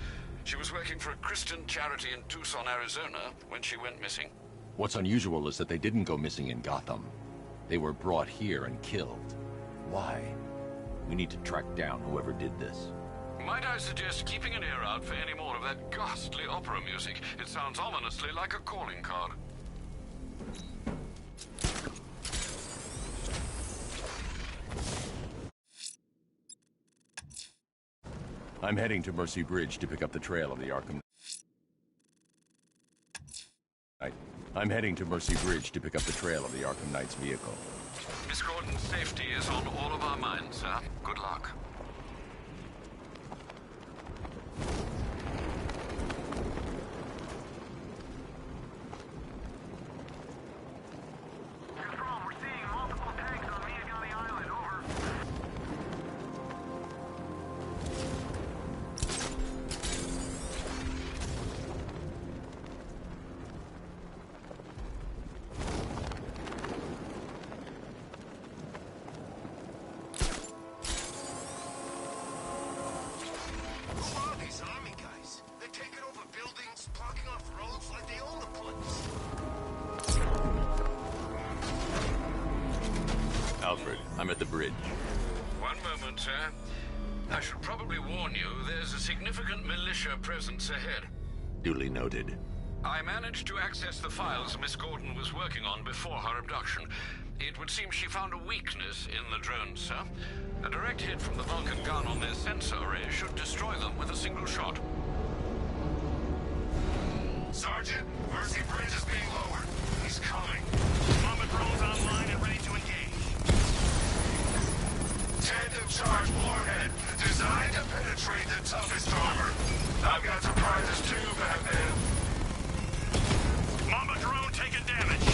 Speaker 9: She was working for a Christian charity in Tucson, Arizona, when she went missing.
Speaker 1: What's unusual is that they didn't go missing in Gotham. They were brought here and killed. Why? We need to track down whoever did this.
Speaker 9: Might I suggest keeping an ear out for any more of that ghastly opera music? It sounds ominously like a calling card.
Speaker 1: I'm heading to Mercy Bridge to pick up the trail of the Arkham Knight. I'm heading to Mercy Bridge to pick up the trail of the Arkham Knight's vehicle.
Speaker 9: Miss Gordon's safety is on all of our minds, sir. Good luck.
Speaker 1: Alfred, I'm at the bridge.
Speaker 9: One moment, sir. I should probably warn you, there's a significant militia presence ahead.
Speaker 10: Duly noted.
Speaker 9: I managed to access the files Miss Gordon was working on before her abduction. It would seem she found a weakness in the drones, sir. A direct hit from the Vulcan gun on their sensor array should destroy them with a single shot.
Speaker 8: Sergeant, Mercy Bridge is being lowered. He's coming.
Speaker 3: Mama drones online and ready to engage.
Speaker 8: Tandem charge warhead, designed to penetrate the toughest armor. I've got surprises too, Batman.
Speaker 3: Mama drone taking damage.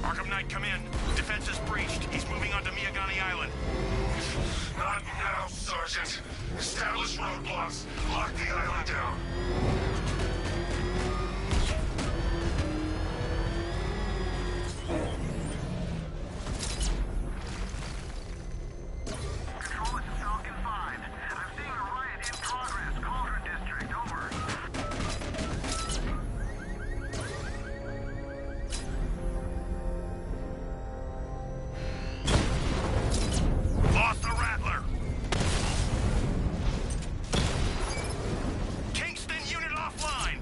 Speaker 3: Arkham Knight, come in. Defense is breached. He's moving onto Miyagani Island.
Speaker 8: Not now, Sergeant. Establish roadblocks. Lock the island down.
Speaker 3: Control, this is Falcon 5. I'm seeing a riot in progress. Cauldron District, over. Lost the Rattler. Kingston unit offline.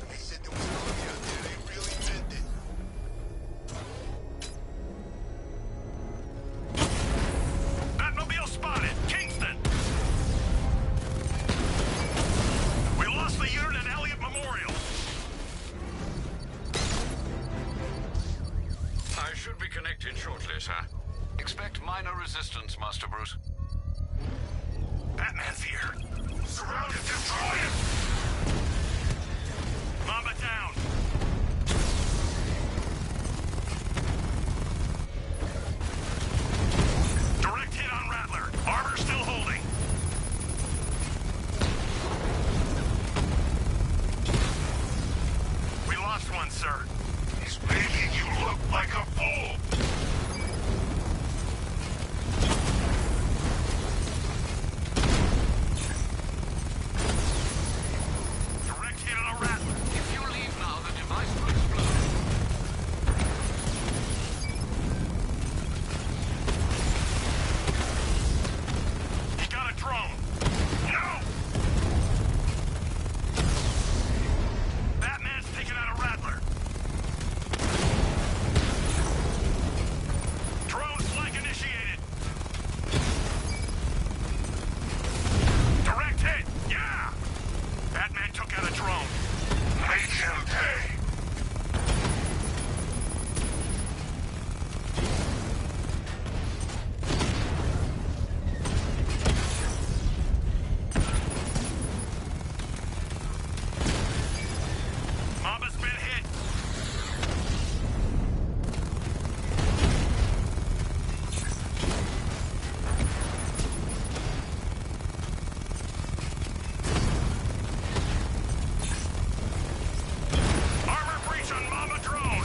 Speaker 5: They said there was an army out there. They really meant it.
Speaker 3: Batmobile spotted. Kingston. We lost the unit at Elliott Memorial.
Speaker 9: I should be connected shortly, sir. Expect minor resistance, Master Bruce.
Speaker 3: Batman's here.
Speaker 8: Surround it, destroy it!
Speaker 3: Mamba down. Direct hit on Rattler. Armor still holding. We lost one, sir.
Speaker 8: He's making you look like a fool!
Speaker 3: Direct hit on a Rattler.
Speaker 9: If you leave now, the device will explode.
Speaker 3: He got a drone. No! Batman's taking out a Rattler. Drone flank initiated. Direct hit. Yeah! Batman took out a drone.
Speaker 8: Make him pay!
Speaker 3: Mamba's been hit. Armor breach on Mamba drone.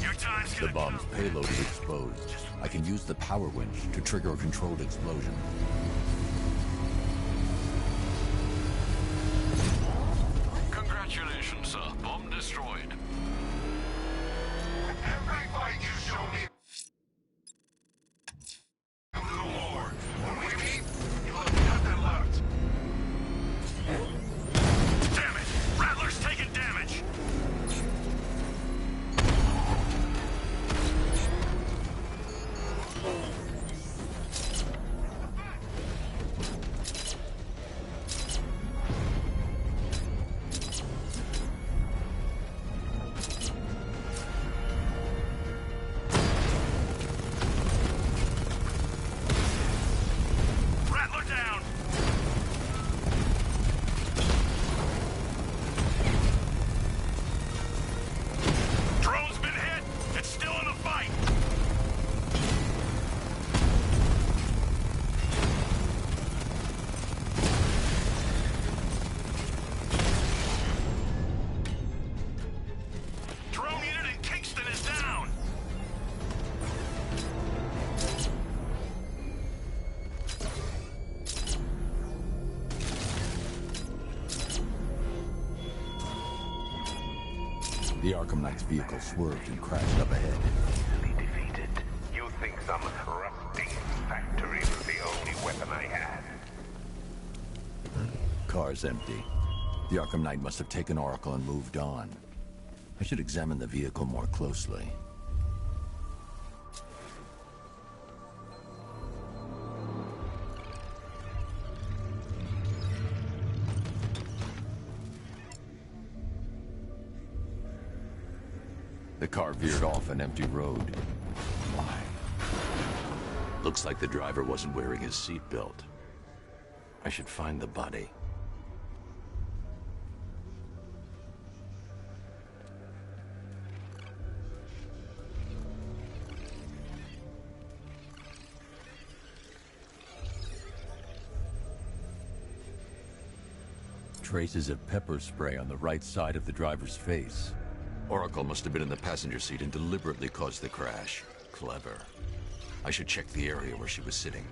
Speaker 3: Your time's
Speaker 19: The
Speaker 3: gonna
Speaker 19: bomb's
Speaker 3: come.
Speaker 19: payload is exposed. I can use the power winch to trigger a controlled explosion.
Speaker 9: Congratulations, sir. Bomb destroyed.
Speaker 8: Every fight you show me a little more. When we meet, you'll have nothing left.
Speaker 3: Damn it! Rattler's taking damage.
Speaker 19: The Arkham Knight's vehicle swerved and crashed up ahead.
Speaker 6: Easily defeated. You think some rusting factory was the only weapon I had?
Speaker 19: Car's empty. The Arkham Knight must have taken Oracle and moved on. I should examine the vehicle more closely. The car veered off an empty road. Why?
Speaker 1: Looks like the driver wasn't wearing his seatbelt. I should find the body.
Speaker 19: Traces of pepper spray on the right side of the driver's face.
Speaker 1: Oracle must have been in the passenger seat and deliberately caused the crash. Clever. I should check the area where she was sitting.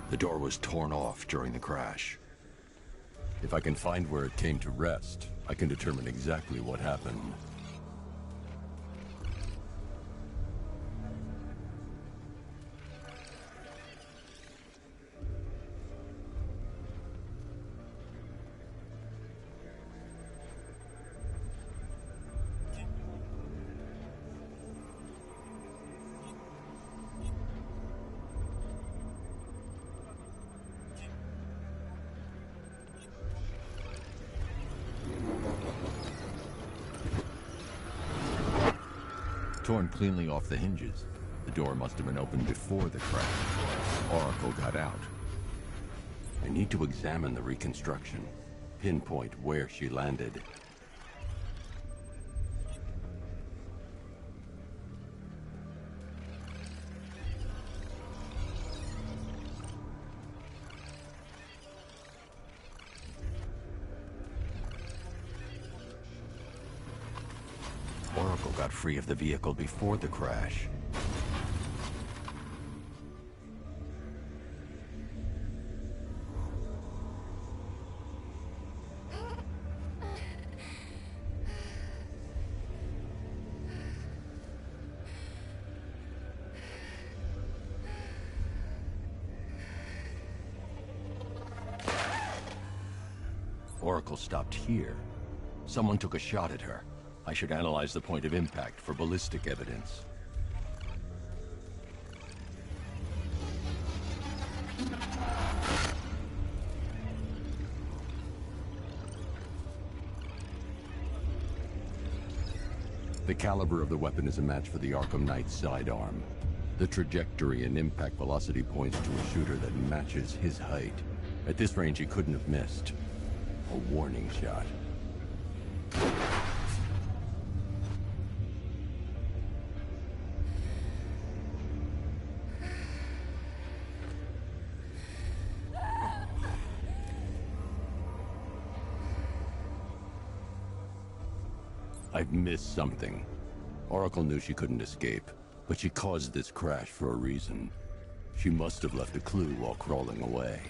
Speaker 1: The door was torn off during the crash.
Speaker 19: If I can find where it came to rest, I can determine exactly what happened. Torn cleanly off the hinges. The door must have been opened before the crash. Oracle got out.
Speaker 1: I need to examine the reconstruction. Pinpoint where she landed. Oracle got free of the vehicle before the crash. Oracle stopped here. Someone took a shot at her. I should analyze the point of impact for ballistic evidence. The caliber of the weapon is a match for the Arkham Knight's sidearm. The trajectory and impact velocity points to a shooter that matches his height. At this range, he couldn't have missed. A warning shot. I've missed something. Oracle knew she couldn't escape, but she caused this crash for a reason. She must have left a clue while crawling away.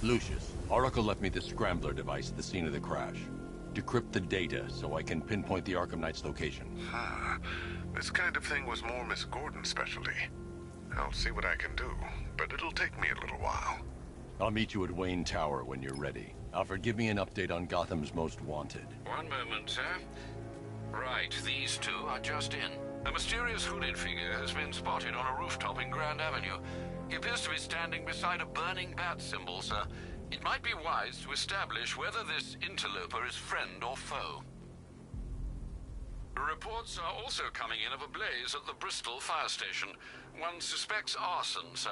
Speaker 1: Lucius, Oracle left me the Scrambler device at the scene of the crash. Decrypt the data so I can pinpoint the Arkham Knight's location.
Speaker 8: This kind of thing was more Miss Gordon's specialty. I'll see what I can do, but it'll take me a little while.
Speaker 19: I'll meet you at Wayne Tower when you're ready. Alfred, give me an update on Gotham's Most Wanted.
Speaker 9: One moment, sir. Right, these two are just in. A mysterious hooded figure has been spotted on a rooftop in Grand Avenue. He appears to be standing beside a burning bat symbol, sir. It might be wise to establish whether this interloper is friend or foe. Reports are also coming in of a blaze at the Bristol fire station. One suspects arson, sir,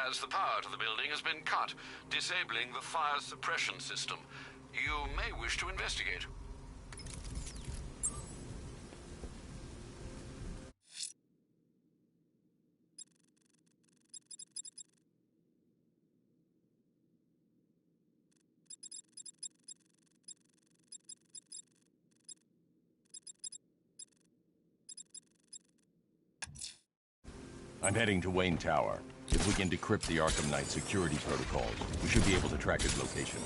Speaker 9: as the power to the building has been cut, disabling the fire suppression system. You may wish to investigate.
Speaker 19: I'm heading to Wayne Tower. If we can decrypt the Arkham Knight security protocols, we should be able to track his location.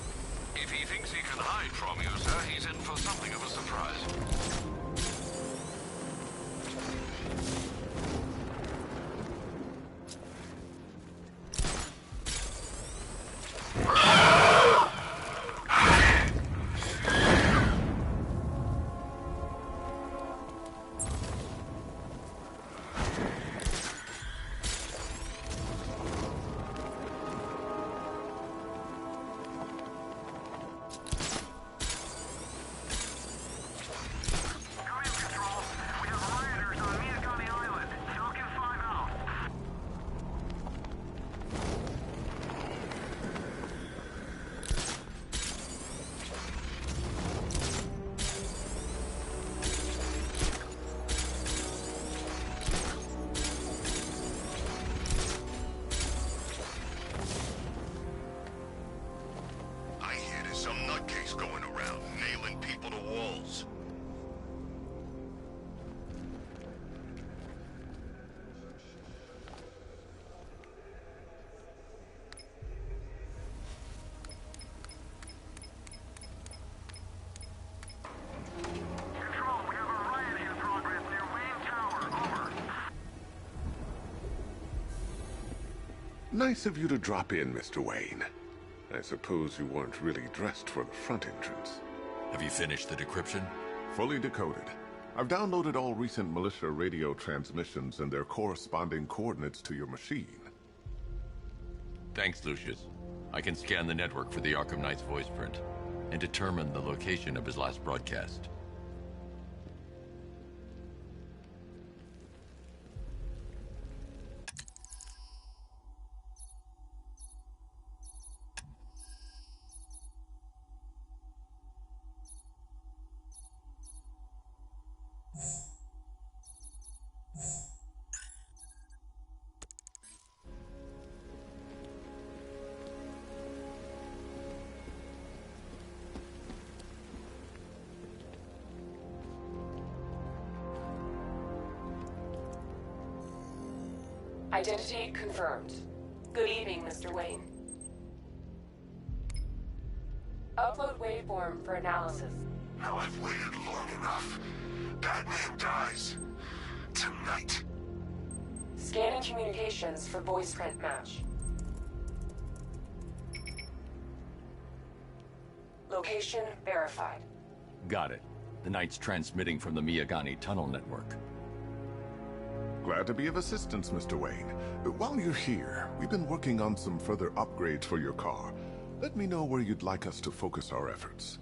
Speaker 9: If he thinks he can hide from you, sir, he's in for something of a surprise.
Speaker 8: Nice of you to drop in, Mr. Wayne. I suppose you weren't really dressed for the front entrance.
Speaker 19: Have you finished the decryption?
Speaker 8: Fully decoded. I've downloaded all recent militia radio transmissions and their corresponding coordinates to your machine.
Speaker 19: Thanks, Lucius. I can scan the network for the Arkham Knight's voice print and determine the location of his last broadcast.
Speaker 20: Identity confirmed. Good evening, Mr. Wayne. Upload waveform for analysis.
Speaker 8: Now I've waited long enough. Batman dies. Tonight.
Speaker 20: Scanning communications for voice print match. Location verified.
Speaker 19: Got it. The Knight's transmitting from the Miyagani tunnel network.
Speaker 8: Glad to be of assistance, Mr. Wayne. While you're here, we've been working on some further upgrades for your car. Let me know where you'd like us to focus our efforts.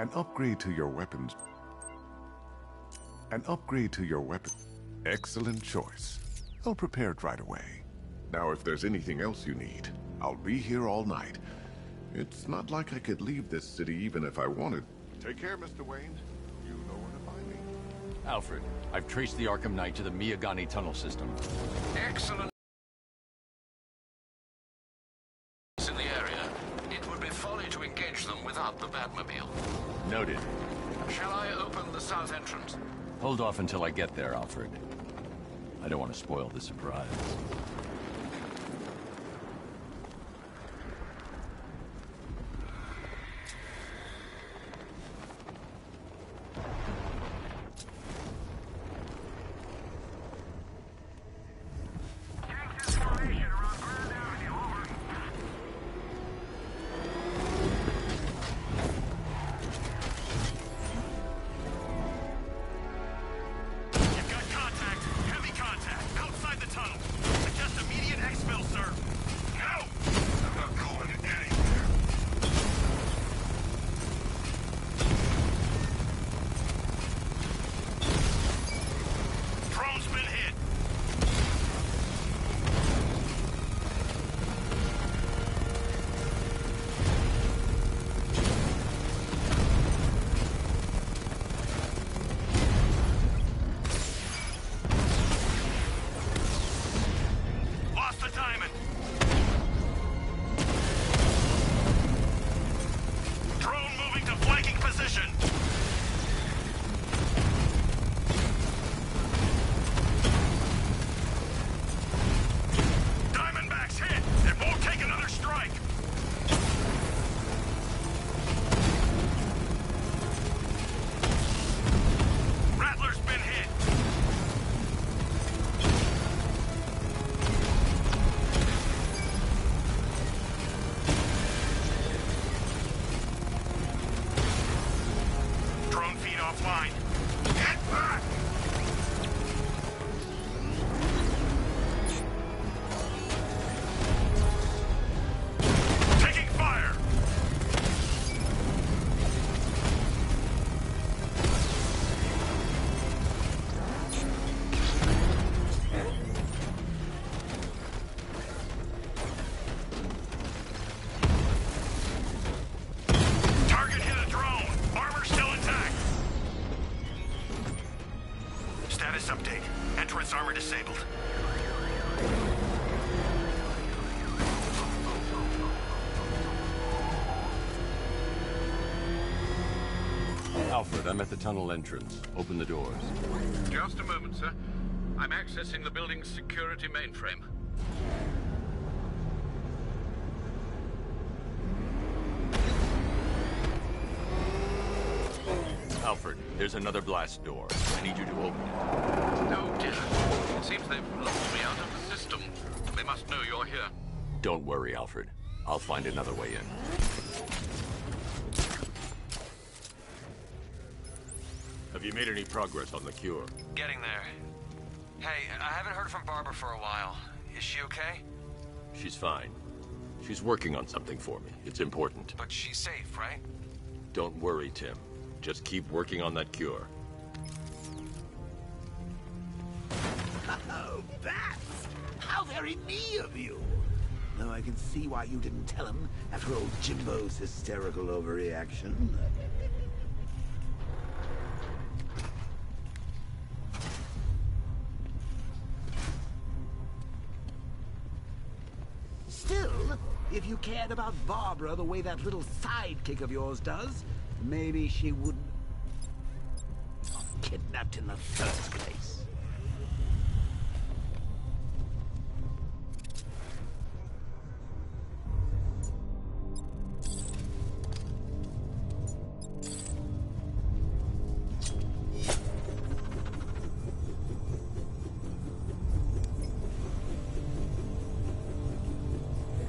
Speaker 8: An upgrade to your weapons. An upgrade to your weapon. Excellent choice. I'll prepare it right away. Now, if there's anything else you need, I'll be here all night. It's not like I could leave this city even if I wanted. Take care, Mr. Wayne. You know where to find me.
Speaker 19: Alfred, I've traced the Arkham Knight to the Miyagani tunnel system.
Speaker 9: Excellent. In the area, it would be folly to engage them without the Batmobile.
Speaker 19: Noted.
Speaker 9: Shall I open the south entrance?
Speaker 19: Hold off until I get there, Alfred. I don't want to spoil the surprise.
Speaker 3: Update. Entrance armor disabled.
Speaker 19: Alfred, I'm at the tunnel entrance. Open the doors.
Speaker 9: Just a moment, sir. I'm accessing the building's security mainframe.
Speaker 19: Alfred, there's another blast door. I need you to open it.
Speaker 9: Oh, dear. It seems they've locked me out of the system. They must know you're here.
Speaker 19: Don't worry, Alfred. I'll find another way in. Have you made any progress on the cure?
Speaker 18: Getting there. Hey, I haven't heard from Barbara for a while. Is she okay?
Speaker 19: She's fine. She's working on something for me. It's important.
Speaker 18: But she's safe, right?
Speaker 19: Don't worry, Tim. Just keep working on that cure.
Speaker 14: Oh, bats! How very me of you! Though I can see why you didn't tell him after old Jimbo's hysterical overreaction. Still, if you cared about Barbara the way that little sidekick of yours does, maybe she wouldn't kidnapped in the first place.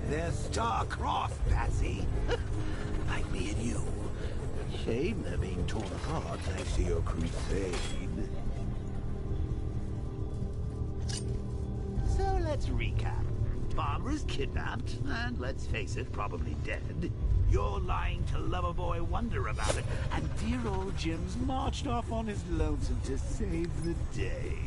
Speaker 14: They're star-crossed, Patsy. Like me and you. Shame they're being torn apart thanks to your crusade. So let's recap. Barbara's kidnapped, and let's face it, probably dead. You're lying to Loverboy Wonder about it, and dear old Jim's marched off on his lonesome to save the day.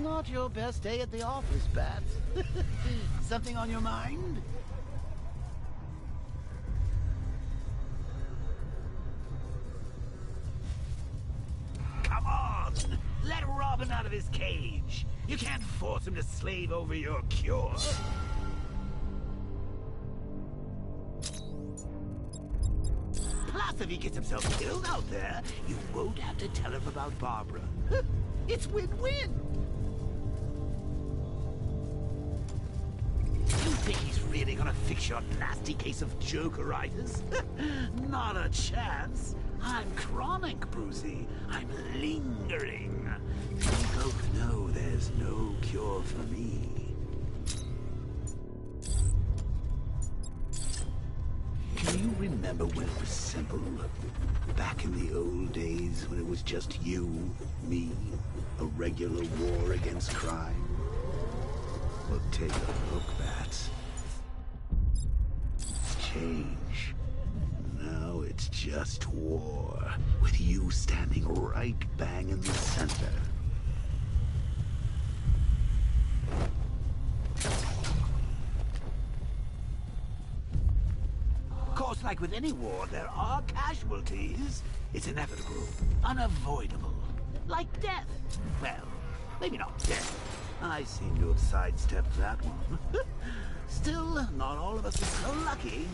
Speaker 14: Not your best day at the office, Bats. Something on your mind? Come on! Let Robin out of his cage! You can't force him to slave over your cure! Plus, if he gets himself killed out there, you won't have to tell him about Barbara. It's win-win! You think he's really gonna fix your nasty case of Jokeritis? Not a chance. I'm chronic, Brucey. I'm lingering. We both know there's no cure for me. Can you remember when it was simple? Back in the old days when it was just you, me, a regular war against crime? Well, take a look, Bats. It's change. Now it's just war, with you standing right bang in the center. Of course, like with any war, there are casualties. It's inevitable, unavoidable. Like death. Well, maybe not death. I seem to have sidestepped that one. Still, not all of us are so lucky.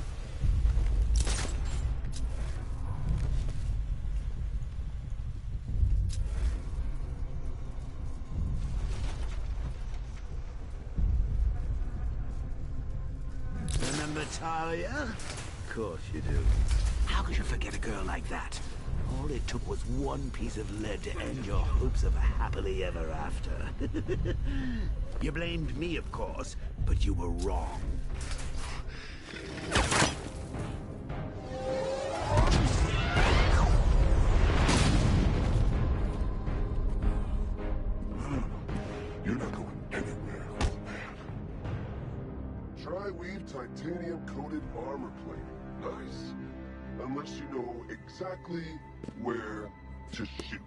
Speaker 14: Remember Talia? Of course you do. How could you forget a girl like that? All it took was one piece of lead to end your hopes of a happily ever after. You blamed me, of course, but you were wrong.
Speaker 8: You're not going anywhere, old man. Tri-weave titanium-coated armor plate. Nice. Unless you know exactly where to shoot.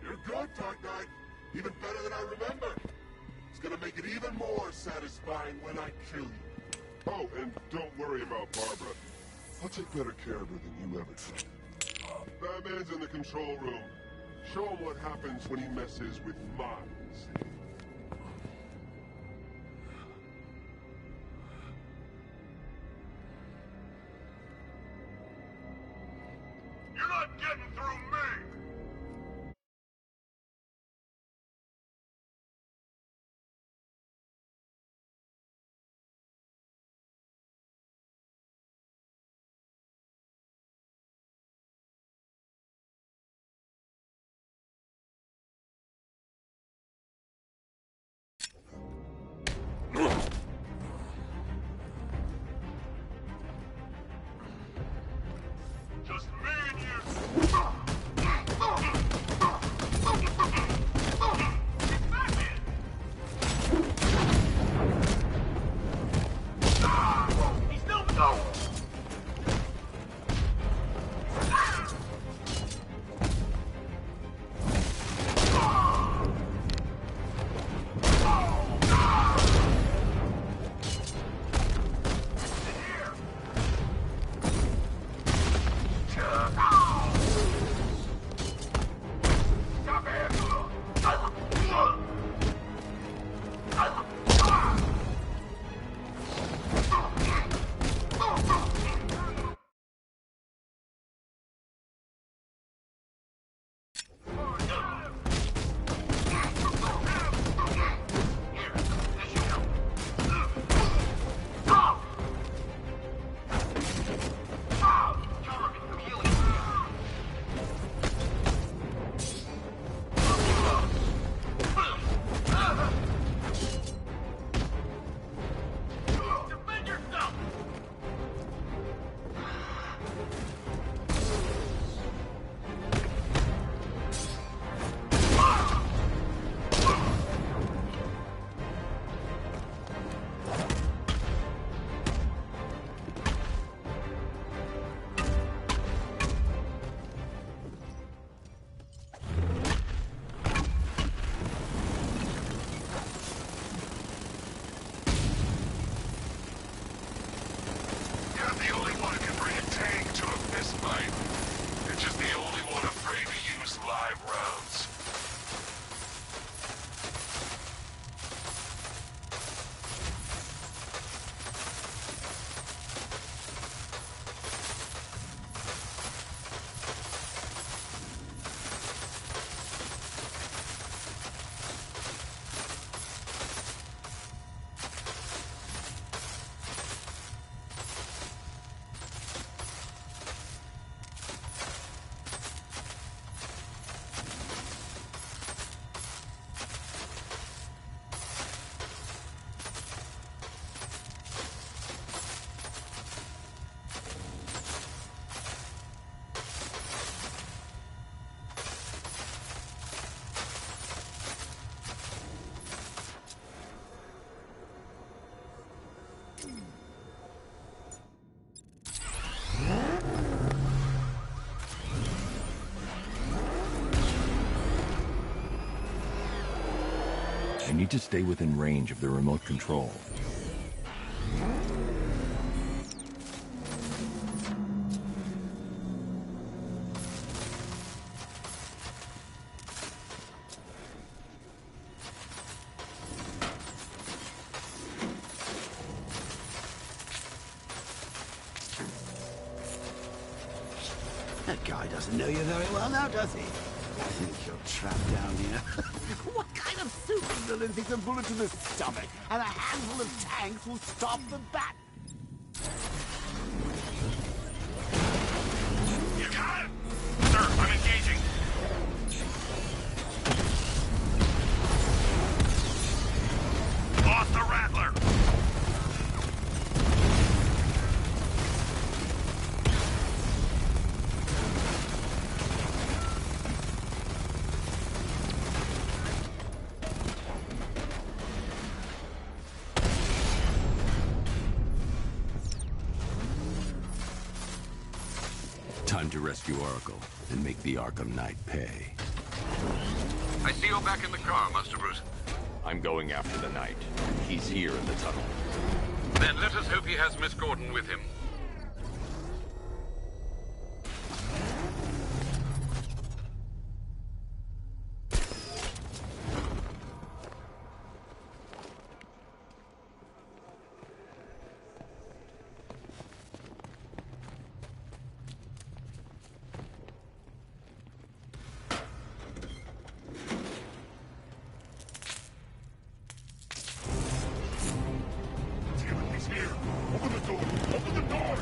Speaker 8: You're good, Dark Knight. Even better than I remember. It's gonna make it even more satisfying when I kill you. Oh, and don't worry about Barbara. I'll take better care of her than you ever did. Batman's in the control room. Show him what happens when he messes with minds.
Speaker 3: You're not getting through me! Just me and you!
Speaker 19: I need to stay within range of the remote control.
Speaker 14: That guy doesn't know you very well now, does he? I think you're trapped down here. What kind of supervillain thinks a bullet to the stomach and a handful of tanks will stop the bat?
Speaker 8: You got it! Sir, I'm engaging. Lost the Rattler!
Speaker 19: Time to rescue Oracle and make the Arkham Knight pay.
Speaker 9: I see you're back in the car, Master Bruce.
Speaker 19: I'm going after the Knight. He's here in the tunnel.
Speaker 9: Then let us hope he has Miss Gordon with him.
Speaker 8: He's here! Open the door! Open the doors!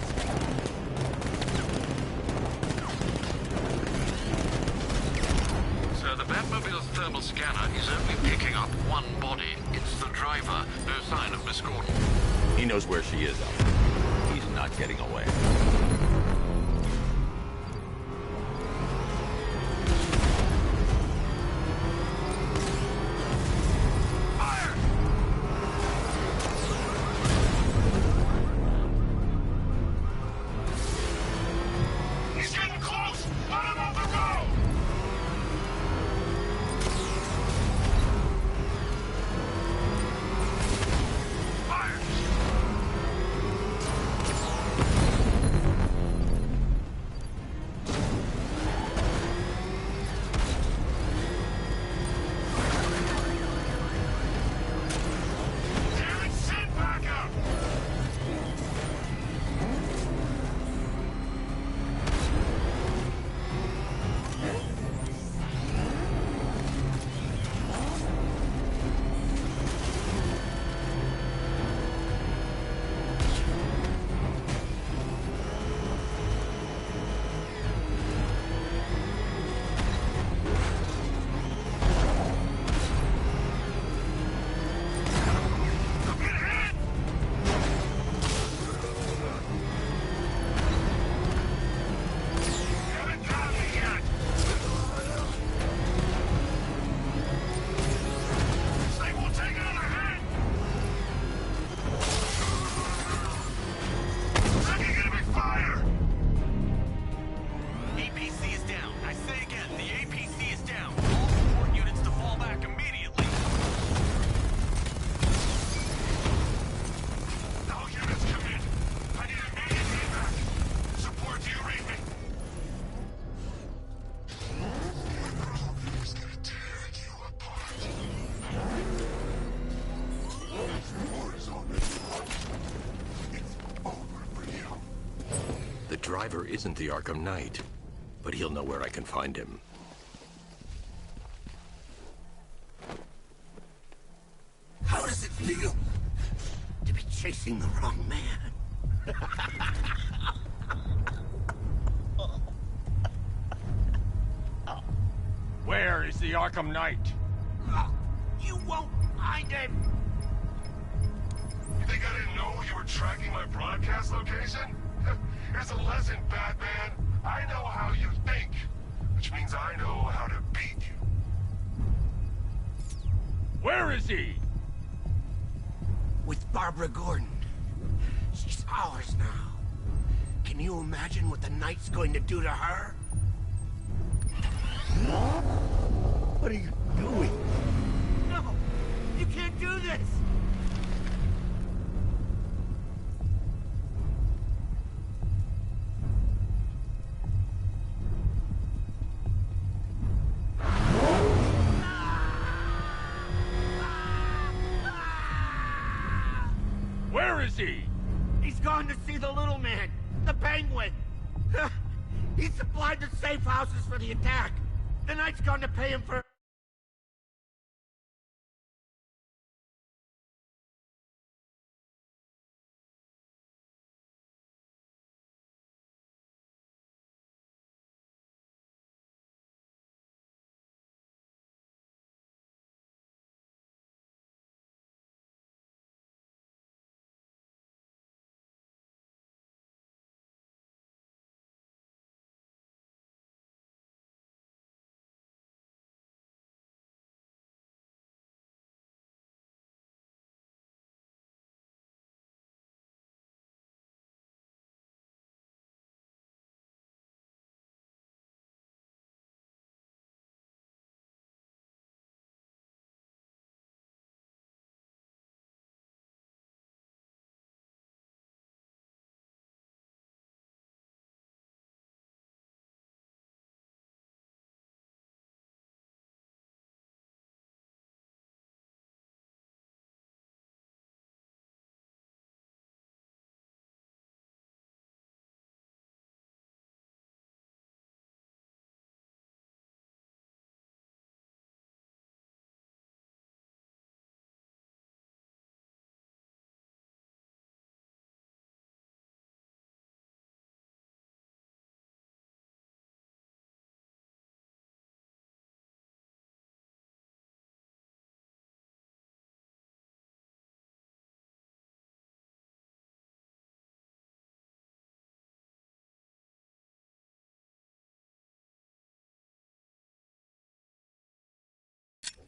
Speaker 9: Sir, the Batmobile's thermal scanner is only picking up one body. It's the driver. No sign of Miss Gordon.
Speaker 19: He knows where she is, Alfred. He's not getting away.
Speaker 8: He's getting close! Let him off the road! Fire! Damn it, send back up!
Speaker 18: APC is down. I say again, the APC is down. All support units to fall back immediately.
Speaker 8: All units come in. I need immediate feedback. Support, do you read me? He's gonna tear you apart. This war is already won. It's over for you.
Speaker 10: The driver isn't the Arkham Knight, but he'll know where I can find him.
Speaker 14: How does it feel to be chasing the wrong man?
Speaker 16: Where is the Arkham Knight?
Speaker 14: You won't find him!
Speaker 8: You think I didn't know you were tracking my broadcast location? Here's a lesson, Batman. I know how you think, which means I know how to beat you.
Speaker 16: Where is he?
Speaker 14: With Barbara Gordon. She's ours now. Can you imagine what the Knight's going to do to her? What are you doing?
Speaker 13: No! You can't do this!
Speaker 16: Where is he?
Speaker 13: He's gone to see the little man, the Penguin. He supplied the safe houses for the attack. The Knight's gone to pay him for...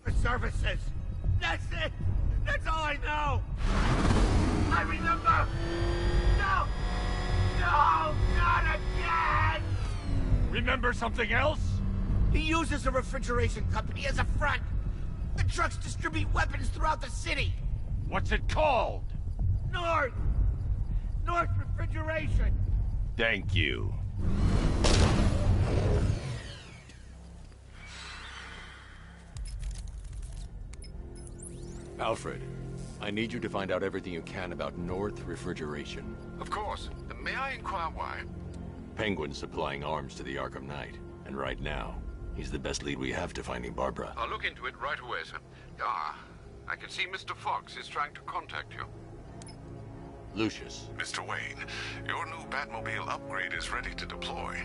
Speaker 13: For services. That's it! That's all I know! I remember! No! No! Not again!
Speaker 16: Remember something else?
Speaker 13: He uses a refrigeration company as a front. The trucks distribute weapons throughout the city.
Speaker 16: What's it called?
Speaker 13: North Refrigeration.
Speaker 19: Thank you.
Speaker 1: Alfred, I need you to find out everything you can about North Refrigeration.
Speaker 9: Of course. May I inquire why?
Speaker 1: Penguin's supplying arms to the Arkham Knight, and right now, he's the best lead we have to finding Barbara.
Speaker 9: I'll look into it right away, sir. I can see Mr. Fox is trying to contact you.
Speaker 1: Lucius.
Speaker 8: Mr. Wayne, your new Batmobile upgrade is ready to deploy.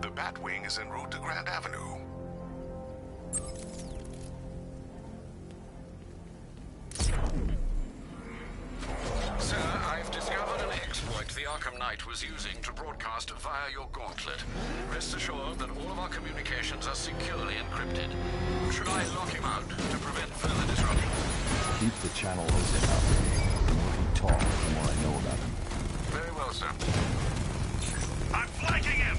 Speaker 8: The Batwing is en route to Grand Avenue.
Speaker 9: Sir, I've discovered an exploit the Arkham Knight was using to broadcast via your gauntlet. Rest assured that all of our communications are securely encrypted. Should I lock him out to prevent further disruption?
Speaker 19: Keep the channel open, Alfred. The more he talks, the more I know about him.
Speaker 9: Very well, sir.
Speaker 8: I'm flanking him!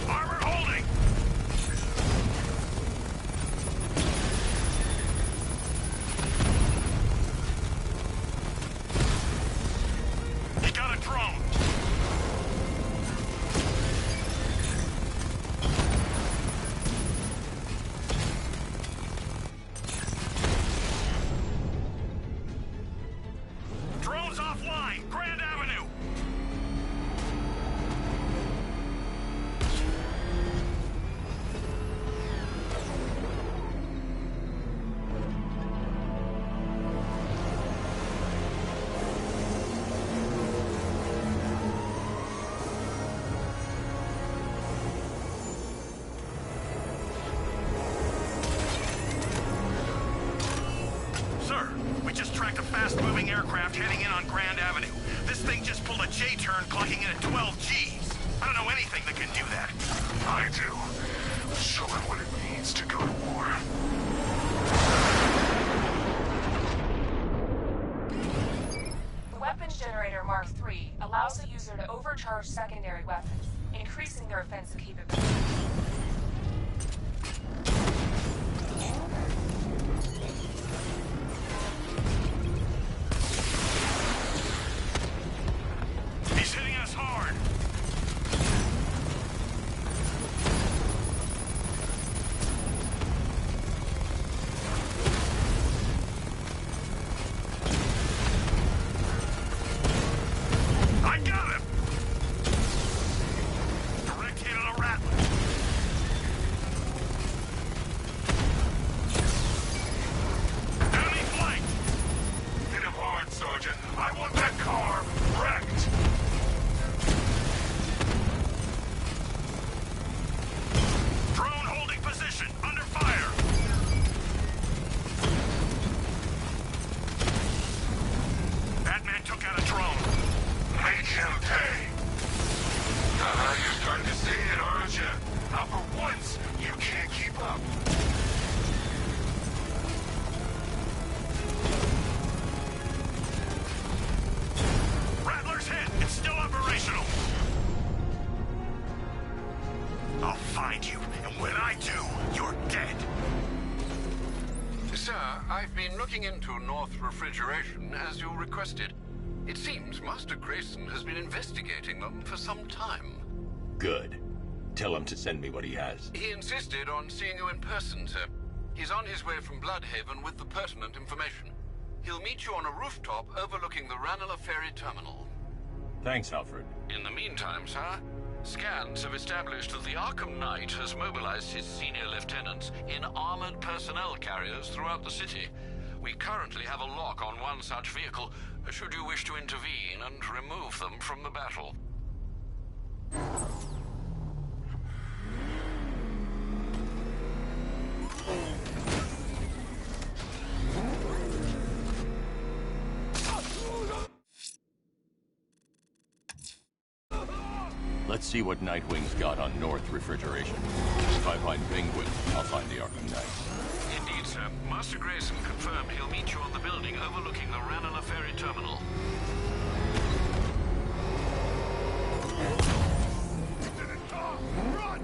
Speaker 8: Armor holding! He got a drone! Drone's offline! Grand Avenue! Sir, we just tracked a fast-moving aircraft heading in on Grand Avenue. This thing just pulled a J-turn, clocking in at 12 Gs. I don't know anything that can do that. I do. Show him what it means to go to war.
Speaker 20: The weapons generator Mark III allows the user to overcharge secondary weapons, increasing their offensive capability.
Speaker 8: He's hitting us hard. I got him. Direct hit on a rattler. Enemy flanked. Hit him hard, Sergeant. I want that car wrecked. Drone holding position, under fire. Batman took out a drone. Make him pay. You're starting to see it, aren't you? Now for once, you can't keep up. Rattler's hit. It's still operational. I'll find you, and when I do, you're dead.
Speaker 9: Sir, I've been looking into North Refrigeration as you requested. It seems Master Grayson has been investigating them for some time.
Speaker 10: Good. Tell him to send me what he has.
Speaker 9: He insisted on seeing you in person, sir. He's on his way from Bloodhaven with the pertinent information. He'll meet you on a rooftop overlooking the Ranelagh Ferry Terminal.
Speaker 19: Thanks, Alfred.
Speaker 9: In the meantime, sir, scans have established that the Arkham Knight has mobilized his senior lieutenants in armored personnel carriers throughout the city. We currently have a lock on one such vehicle, should you wish to intervene and remove them from the battle.
Speaker 19: Let's see what Nightwing's got on North Refrigeration. If I find Penguin, I'll find the Arkham Knight.
Speaker 9: Indeed, sir. Master Grayson confirmed he'll meet you on the building overlooking the Ranelagh Ferry Terminal.
Speaker 8: Run!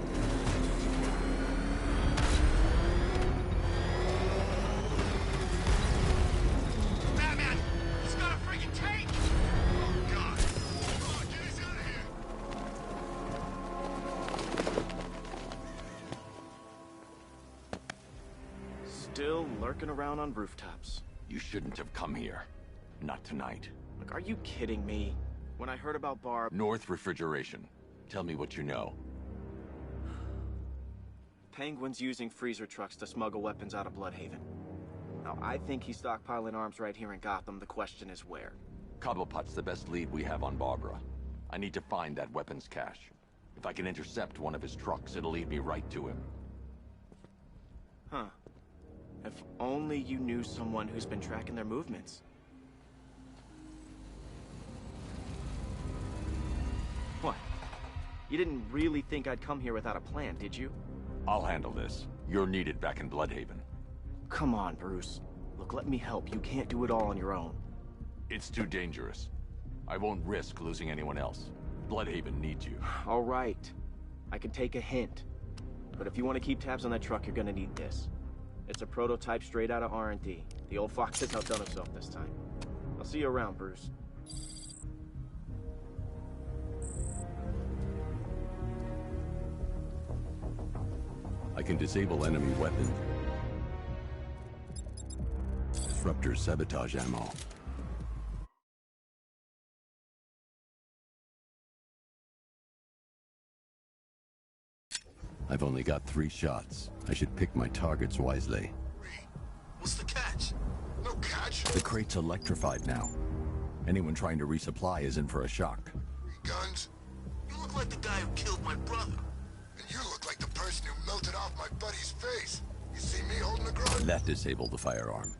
Speaker 8: Batman! He's got a freaking tank! Oh, God! Come on, get us out of here!
Speaker 15: Still lurking around on rooftops.
Speaker 10: You shouldn't have come here. Not tonight.
Speaker 15: Look, are you kidding me? When I heard about Barb...
Speaker 10: North Refrigeration. Tell me what you know.
Speaker 15: Penguin's using freezer trucks to smuggle weapons out of Bloodhaven. Now, I think he's stockpiling arms right here in Gotham. The question is where.
Speaker 10: Cobblepot's the best lead we have on Barbara. I need to find that weapons cache. If I can intercept one of his trucks, it'll lead me right to him.
Speaker 15: Huh. If only you knew someone who's been tracking their movements. What? You didn't really think I'd come here without a plan, did you?
Speaker 10: I'll handle this. You're needed back in Bloodhaven.
Speaker 15: Come on, Bruce. Look, let me help. You can't do it all on your own.
Speaker 10: It's too dangerous. I won't risk losing anyone else. Bloodhaven needs you.
Speaker 15: All right. I can take a hint. But if you want to keep tabs on that truck, you're gonna need this. It's a prototype straight out of R&D. The old fox has outdone himself this time. I'll see you around, Bruce.
Speaker 10: I can disable enemy weapons. Disruptor sabotage ammo. I've only got 3 shots. I should pick my targets wisely.
Speaker 8: What's the catch? No catch.
Speaker 10: The crate's electrified now. Anyone trying to resupply is in for a shock.
Speaker 8: Guns? You look like the guy who killed my brother. And you look like the person who melted off my buddy's face. You see me holding a gun?
Speaker 10: That disabled the firearm.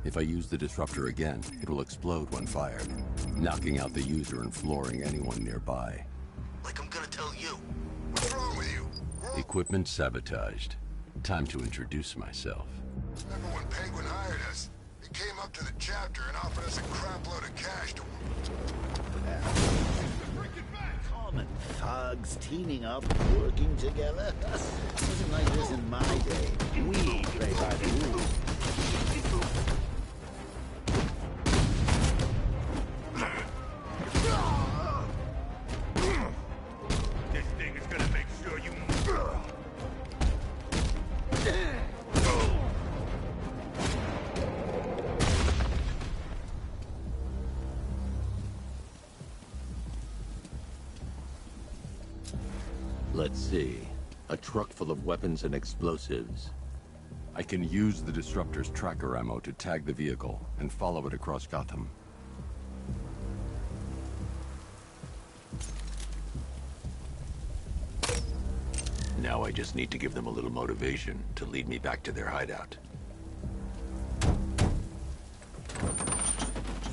Speaker 10: If I use the disruptor again, it will explode when fired, knocking out the user and flooring anyone nearby.
Speaker 8: Like I'm gonna tell you
Speaker 19: Equipment sabotaged. Time to introduce myself.
Speaker 8: Remember when Penguin hired us? He came up to the chapter and offered us a crap load of cash to...
Speaker 14: Common thugs teaming up, working together. Wasn't like this in my day. We play by the rules.
Speaker 13: This thing is gonna make sure you...
Speaker 10: Let's see. A truck full of weapons and explosives.
Speaker 19: I can use the Disruptor's tracker ammo to tag the vehicle and follow it across Gotham.
Speaker 10: Now I just need to give them a little motivation to lead me back to their hideout.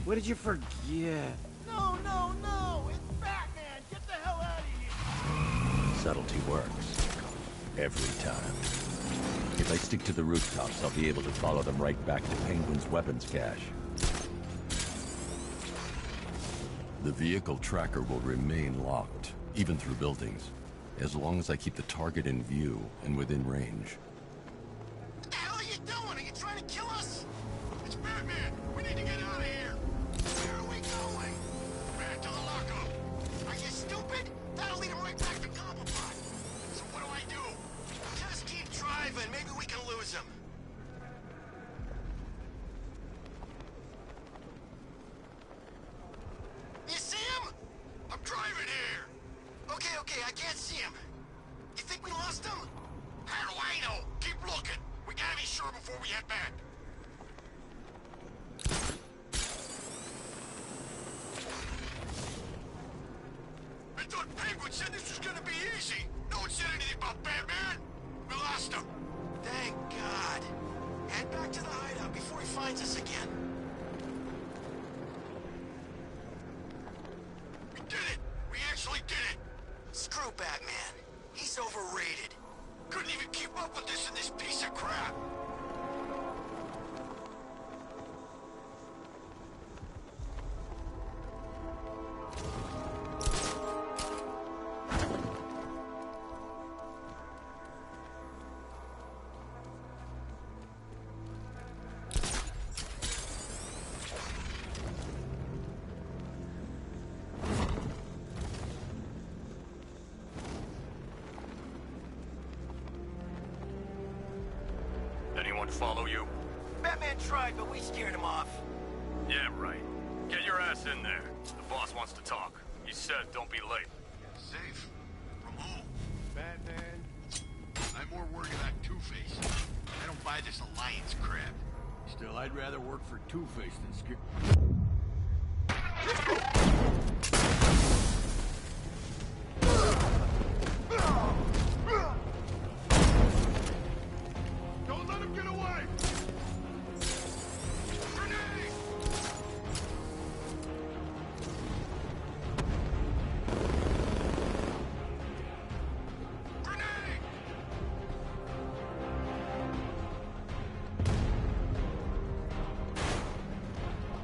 Speaker 13: What did you forget?
Speaker 14: No, no, no! It's Batman! Get the hell out of here!
Speaker 19: Subtlety works. Every time. If I stick to the rooftops, I'll be able to follow them right back to Penguin's weapons cache. The vehicle tracker will remain locked, even through buildings, as long as I keep the target in view and within range.
Speaker 8: What the hell are you doing? Are you trying to kill us? It's Batman! We need to get out of here! Where are we going? Back to the lockup! Are you stupid? That'll lead him right back to Cobblepot! So what do I do? Just keep driving. Maybe we can lose him. You see him? I'm driving here. Okay, I can't see him. You think we lost him? How do I know? Keep looking. We gotta be sure before we head back. I thought Penguin said this was gonna be easy. No one said anything about Batman. We lost him. Thank God. Head back to the hideout before he finds us again. We did it. We actually did it. Screw Batman. He's overrated. Couldn't even keep up with this in this piece of crap.
Speaker 4: Anyone follow you?
Speaker 3: Batman tried, but we scared him off.
Speaker 4: Yeah, right. Get your ass in there. The boss wants to talk. He said don't be late.
Speaker 8: Safe? From who?
Speaker 13: Batman.
Speaker 3: I'm more worried about Two-Face. I don't buy this alliance crap.
Speaker 13: Still, I'd rather work for Two-Face than scare...
Speaker 8: Don't let him get away! Grenade! Grenade!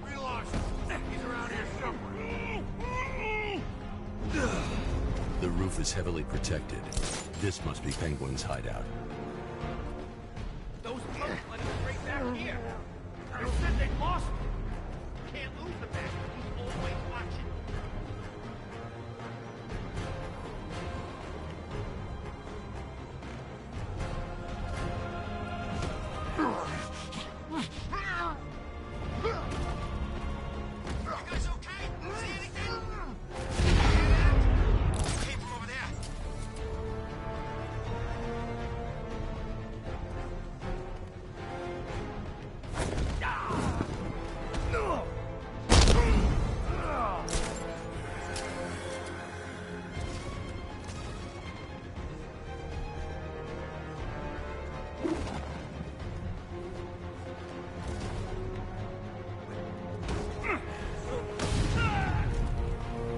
Speaker 13: We lost him. He's around here somewhere.
Speaker 19: The roof is heavily protected. This must be Penguin's hideout.
Speaker 13: Those punks let him straight back here. They said they lost him. Can't lose the bastard. He's always watching.
Speaker 3: You guys okay? See anything? Came from over there.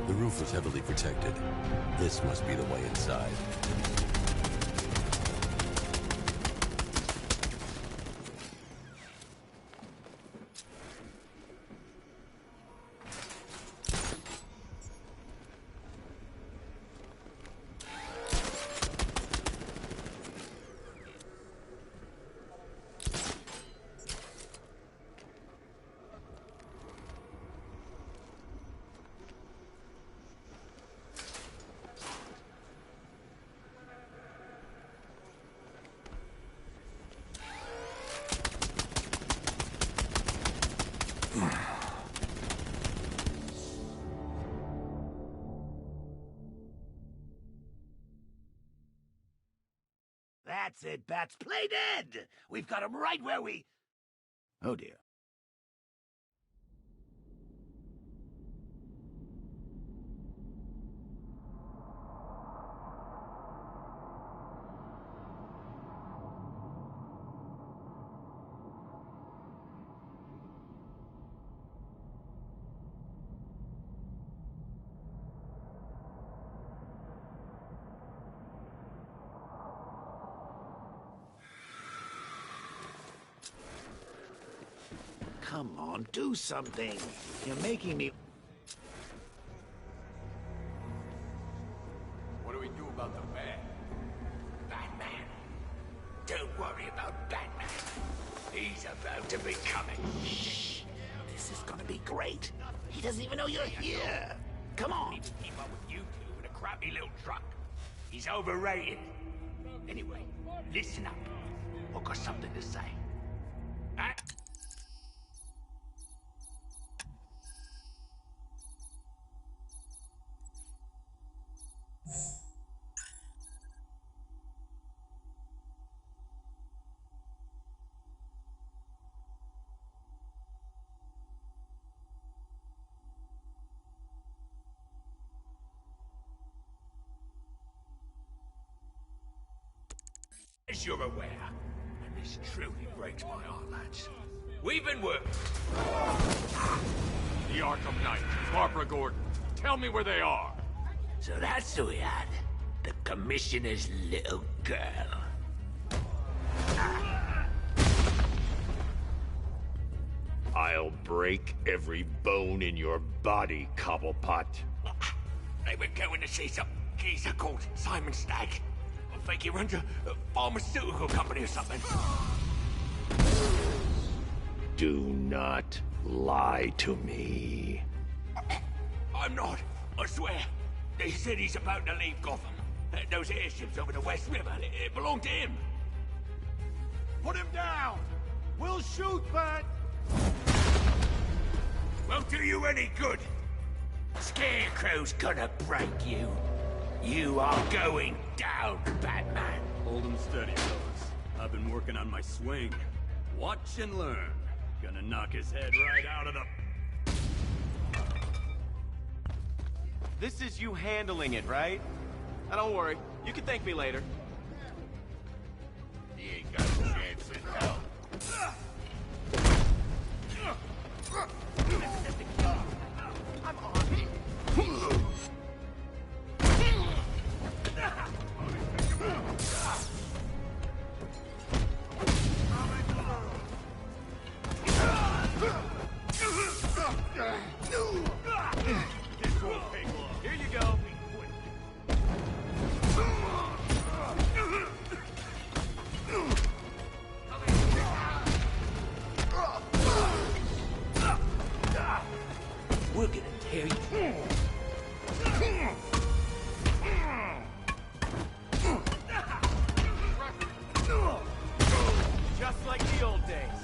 Speaker 19: The roof is heavily protected. This must be the way inside.
Speaker 14: That's it, Bats. Play dead! We've got him right where we... Oh, dear. Come on, do something. You're making me...
Speaker 10: What do we do about the man?
Speaker 14: Batman. Don't worry about Batman. He's about to be coming. Shh. This is gonna be great. He doesn't even know you're here. Come on.
Speaker 13: Even keep up with you two in a crappy little truck. He's overrated. Anyway, listen up. I've got something to say. Huh? As you're aware, and this truly breaks my heart, lads, we've been working.
Speaker 8: The Arkham Knight, Barbara Gordon. Tell me where they are.
Speaker 14: So that's who we had. The Commissioner's little girl.
Speaker 6: I'll break every bone in your body, Cobblepot.
Speaker 13: They were going to see some geezer called Simon Stagg. I think he runs a pharmaceutical company or something.
Speaker 6: Do not lie to me.
Speaker 13: I'm not, I swear. They said he's about to leave Gotham. Those airships over the West River, it belonged to him.
Speaker 3: Put him down! We'll shoot, but...
Speaker 13: Won't do you any good. Scarecrow's gonna break you. You are going down, Batman.
Speaker 16: Hold him steady, fellas. I've been working on my swing. Watch and learn. Gonna knock his head right out of the...
Speaker 21: This is you handling it, right? Now don't worry, you can thank me later.
Speaker 8: He ain't got a chance in hell.
Speaker 3: I'm on me.
Speaker 21: Here you go.
Speaker 14: We're gonna tear you.
Speaker 21: Just like the old days.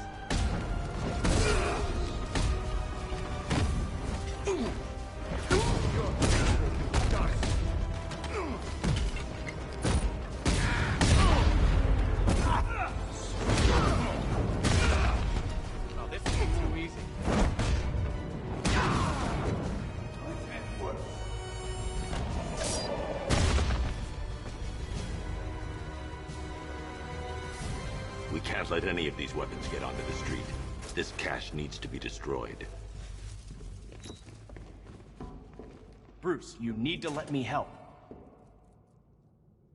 Speaker 21: Oh, this is too easy.
Speaker 10: We can't let any of these weapons get onto the street. This cache needs to be destroyed.
Speaker 21: Bruce, you need to let me help.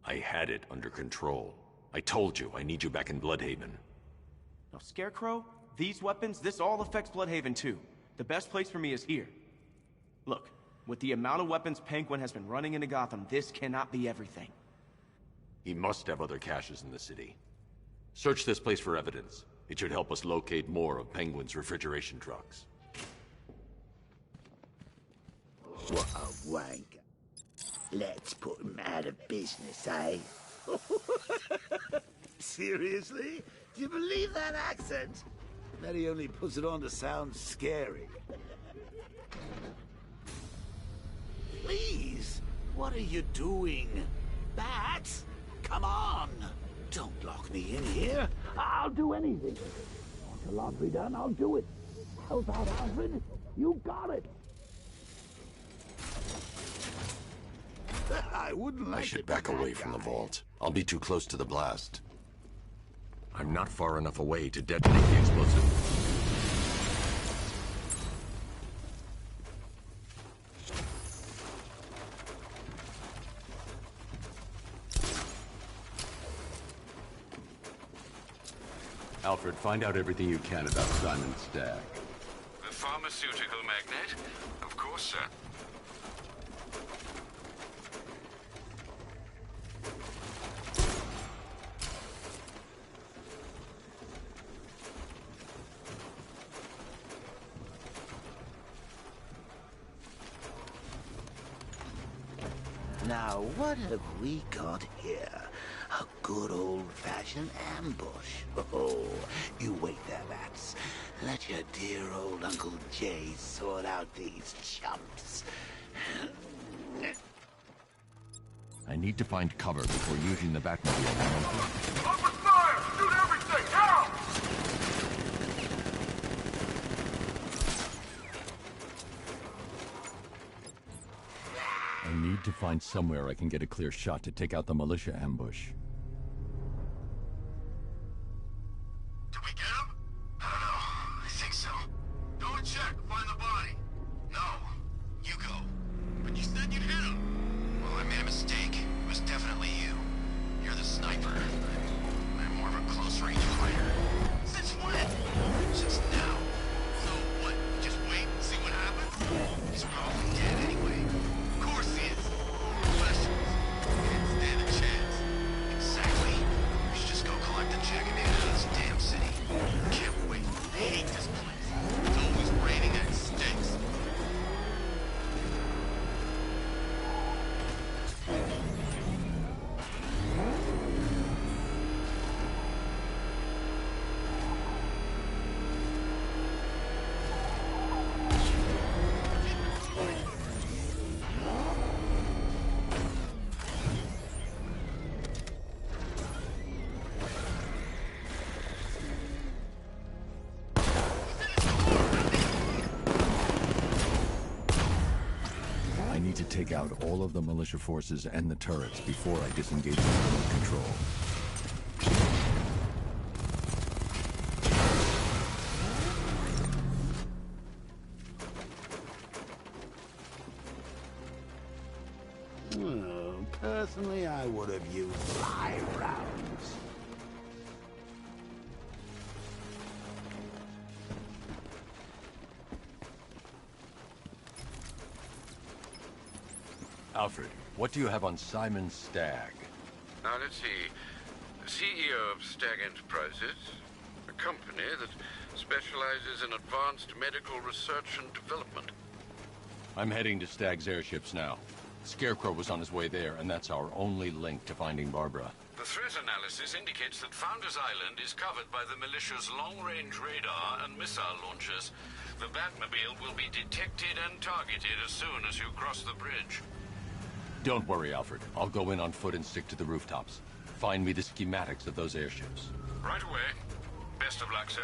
Speaker 10: I had it under control. I told you, I need you back in Bloodhaven.
Speaker 21: Now, Scarecrow, these weapons, this all affects Bloodhaven too. The best place for me is here. Look, with the amount of weapons Penguin has been running into Gotham, this cannot be everything.
Speaker 10: He must have other caches in the city. Search this place for evidence. It should help us locate more of Penguin's refrigeration trucks.
Speaker 14: What a wank. Let's put him out of business, eh? Seriously? Do you believe that accent? That he only puts it on to sound scary. Please, what are you doing? Bats, come on! Don't lock me in here. I'll do anything. Want the laundry done? I'll do it. Help out, Alfred. You got it. I wouldn't like
Speaker 19: I should back away from the vault. I'll be too close to the blast. I'm not far enough away to detonate the explosive. Alfred, find out everything you can about Simon Stagg.
Speaker 9: The pharmaceutical magnate? Of course, sir.
Speaker 14: Now, what have we got here? A good old-fashioned ambush. Oh, you wait there, Bats. Let your dear old Uncle Jay sort out these chumps.
Speaker 19: I need to find cover before using the Batmobile.
Speaker 8: Open fire! Shoot everything! Now!
Speaker 19: I need to find somewhere I can get a clear shot to take out the militia ambush.
Speaker 5: Did we get him? I don't know. I think so. Go and check. Find the body. No. You go. But you said you'd hit him. Well, I made a mistake. It was definitely you. You're the sniper. I'm more of a close-range fighter. Since when? Since now. So what? Just wait and see what happens? He's probably dead anyway. Of course he is. Questions. Can't stand a chance. Exactly. We should just go collect the check and get out of this damn city. Can't wait. I hate this place. It's always raining and it stinks.
Speaker 19: I need to take out all of the militia forces and the turrets before I disengage the remote control.
Speaker 14: Well, personally, I would have used 5 rounds.
Speaker 19: Alfred, what do you have on Simon Stagg?
Speaker 9: Now, let's see. CEO of Stagg Enterprises, a company that specializes in advanced medical research and development.
Speaker 19: I'm heading to Stagg's airships now. Scarecrow was on his way there, and that's our only link to finding Barbara.
Speaker 9: The threat analysis indicates that Founders Island is covered by the militia's long-range radar and missile launchers. The Batmobile will be detected and targeted as soon as you cross the bridge.
Speaker 19: Don't worry, Alfred. I'll go in on foot and stick to the rooftops. Find me the schematics of those airships.
Speaker 9: Right away. Best of luck, sir.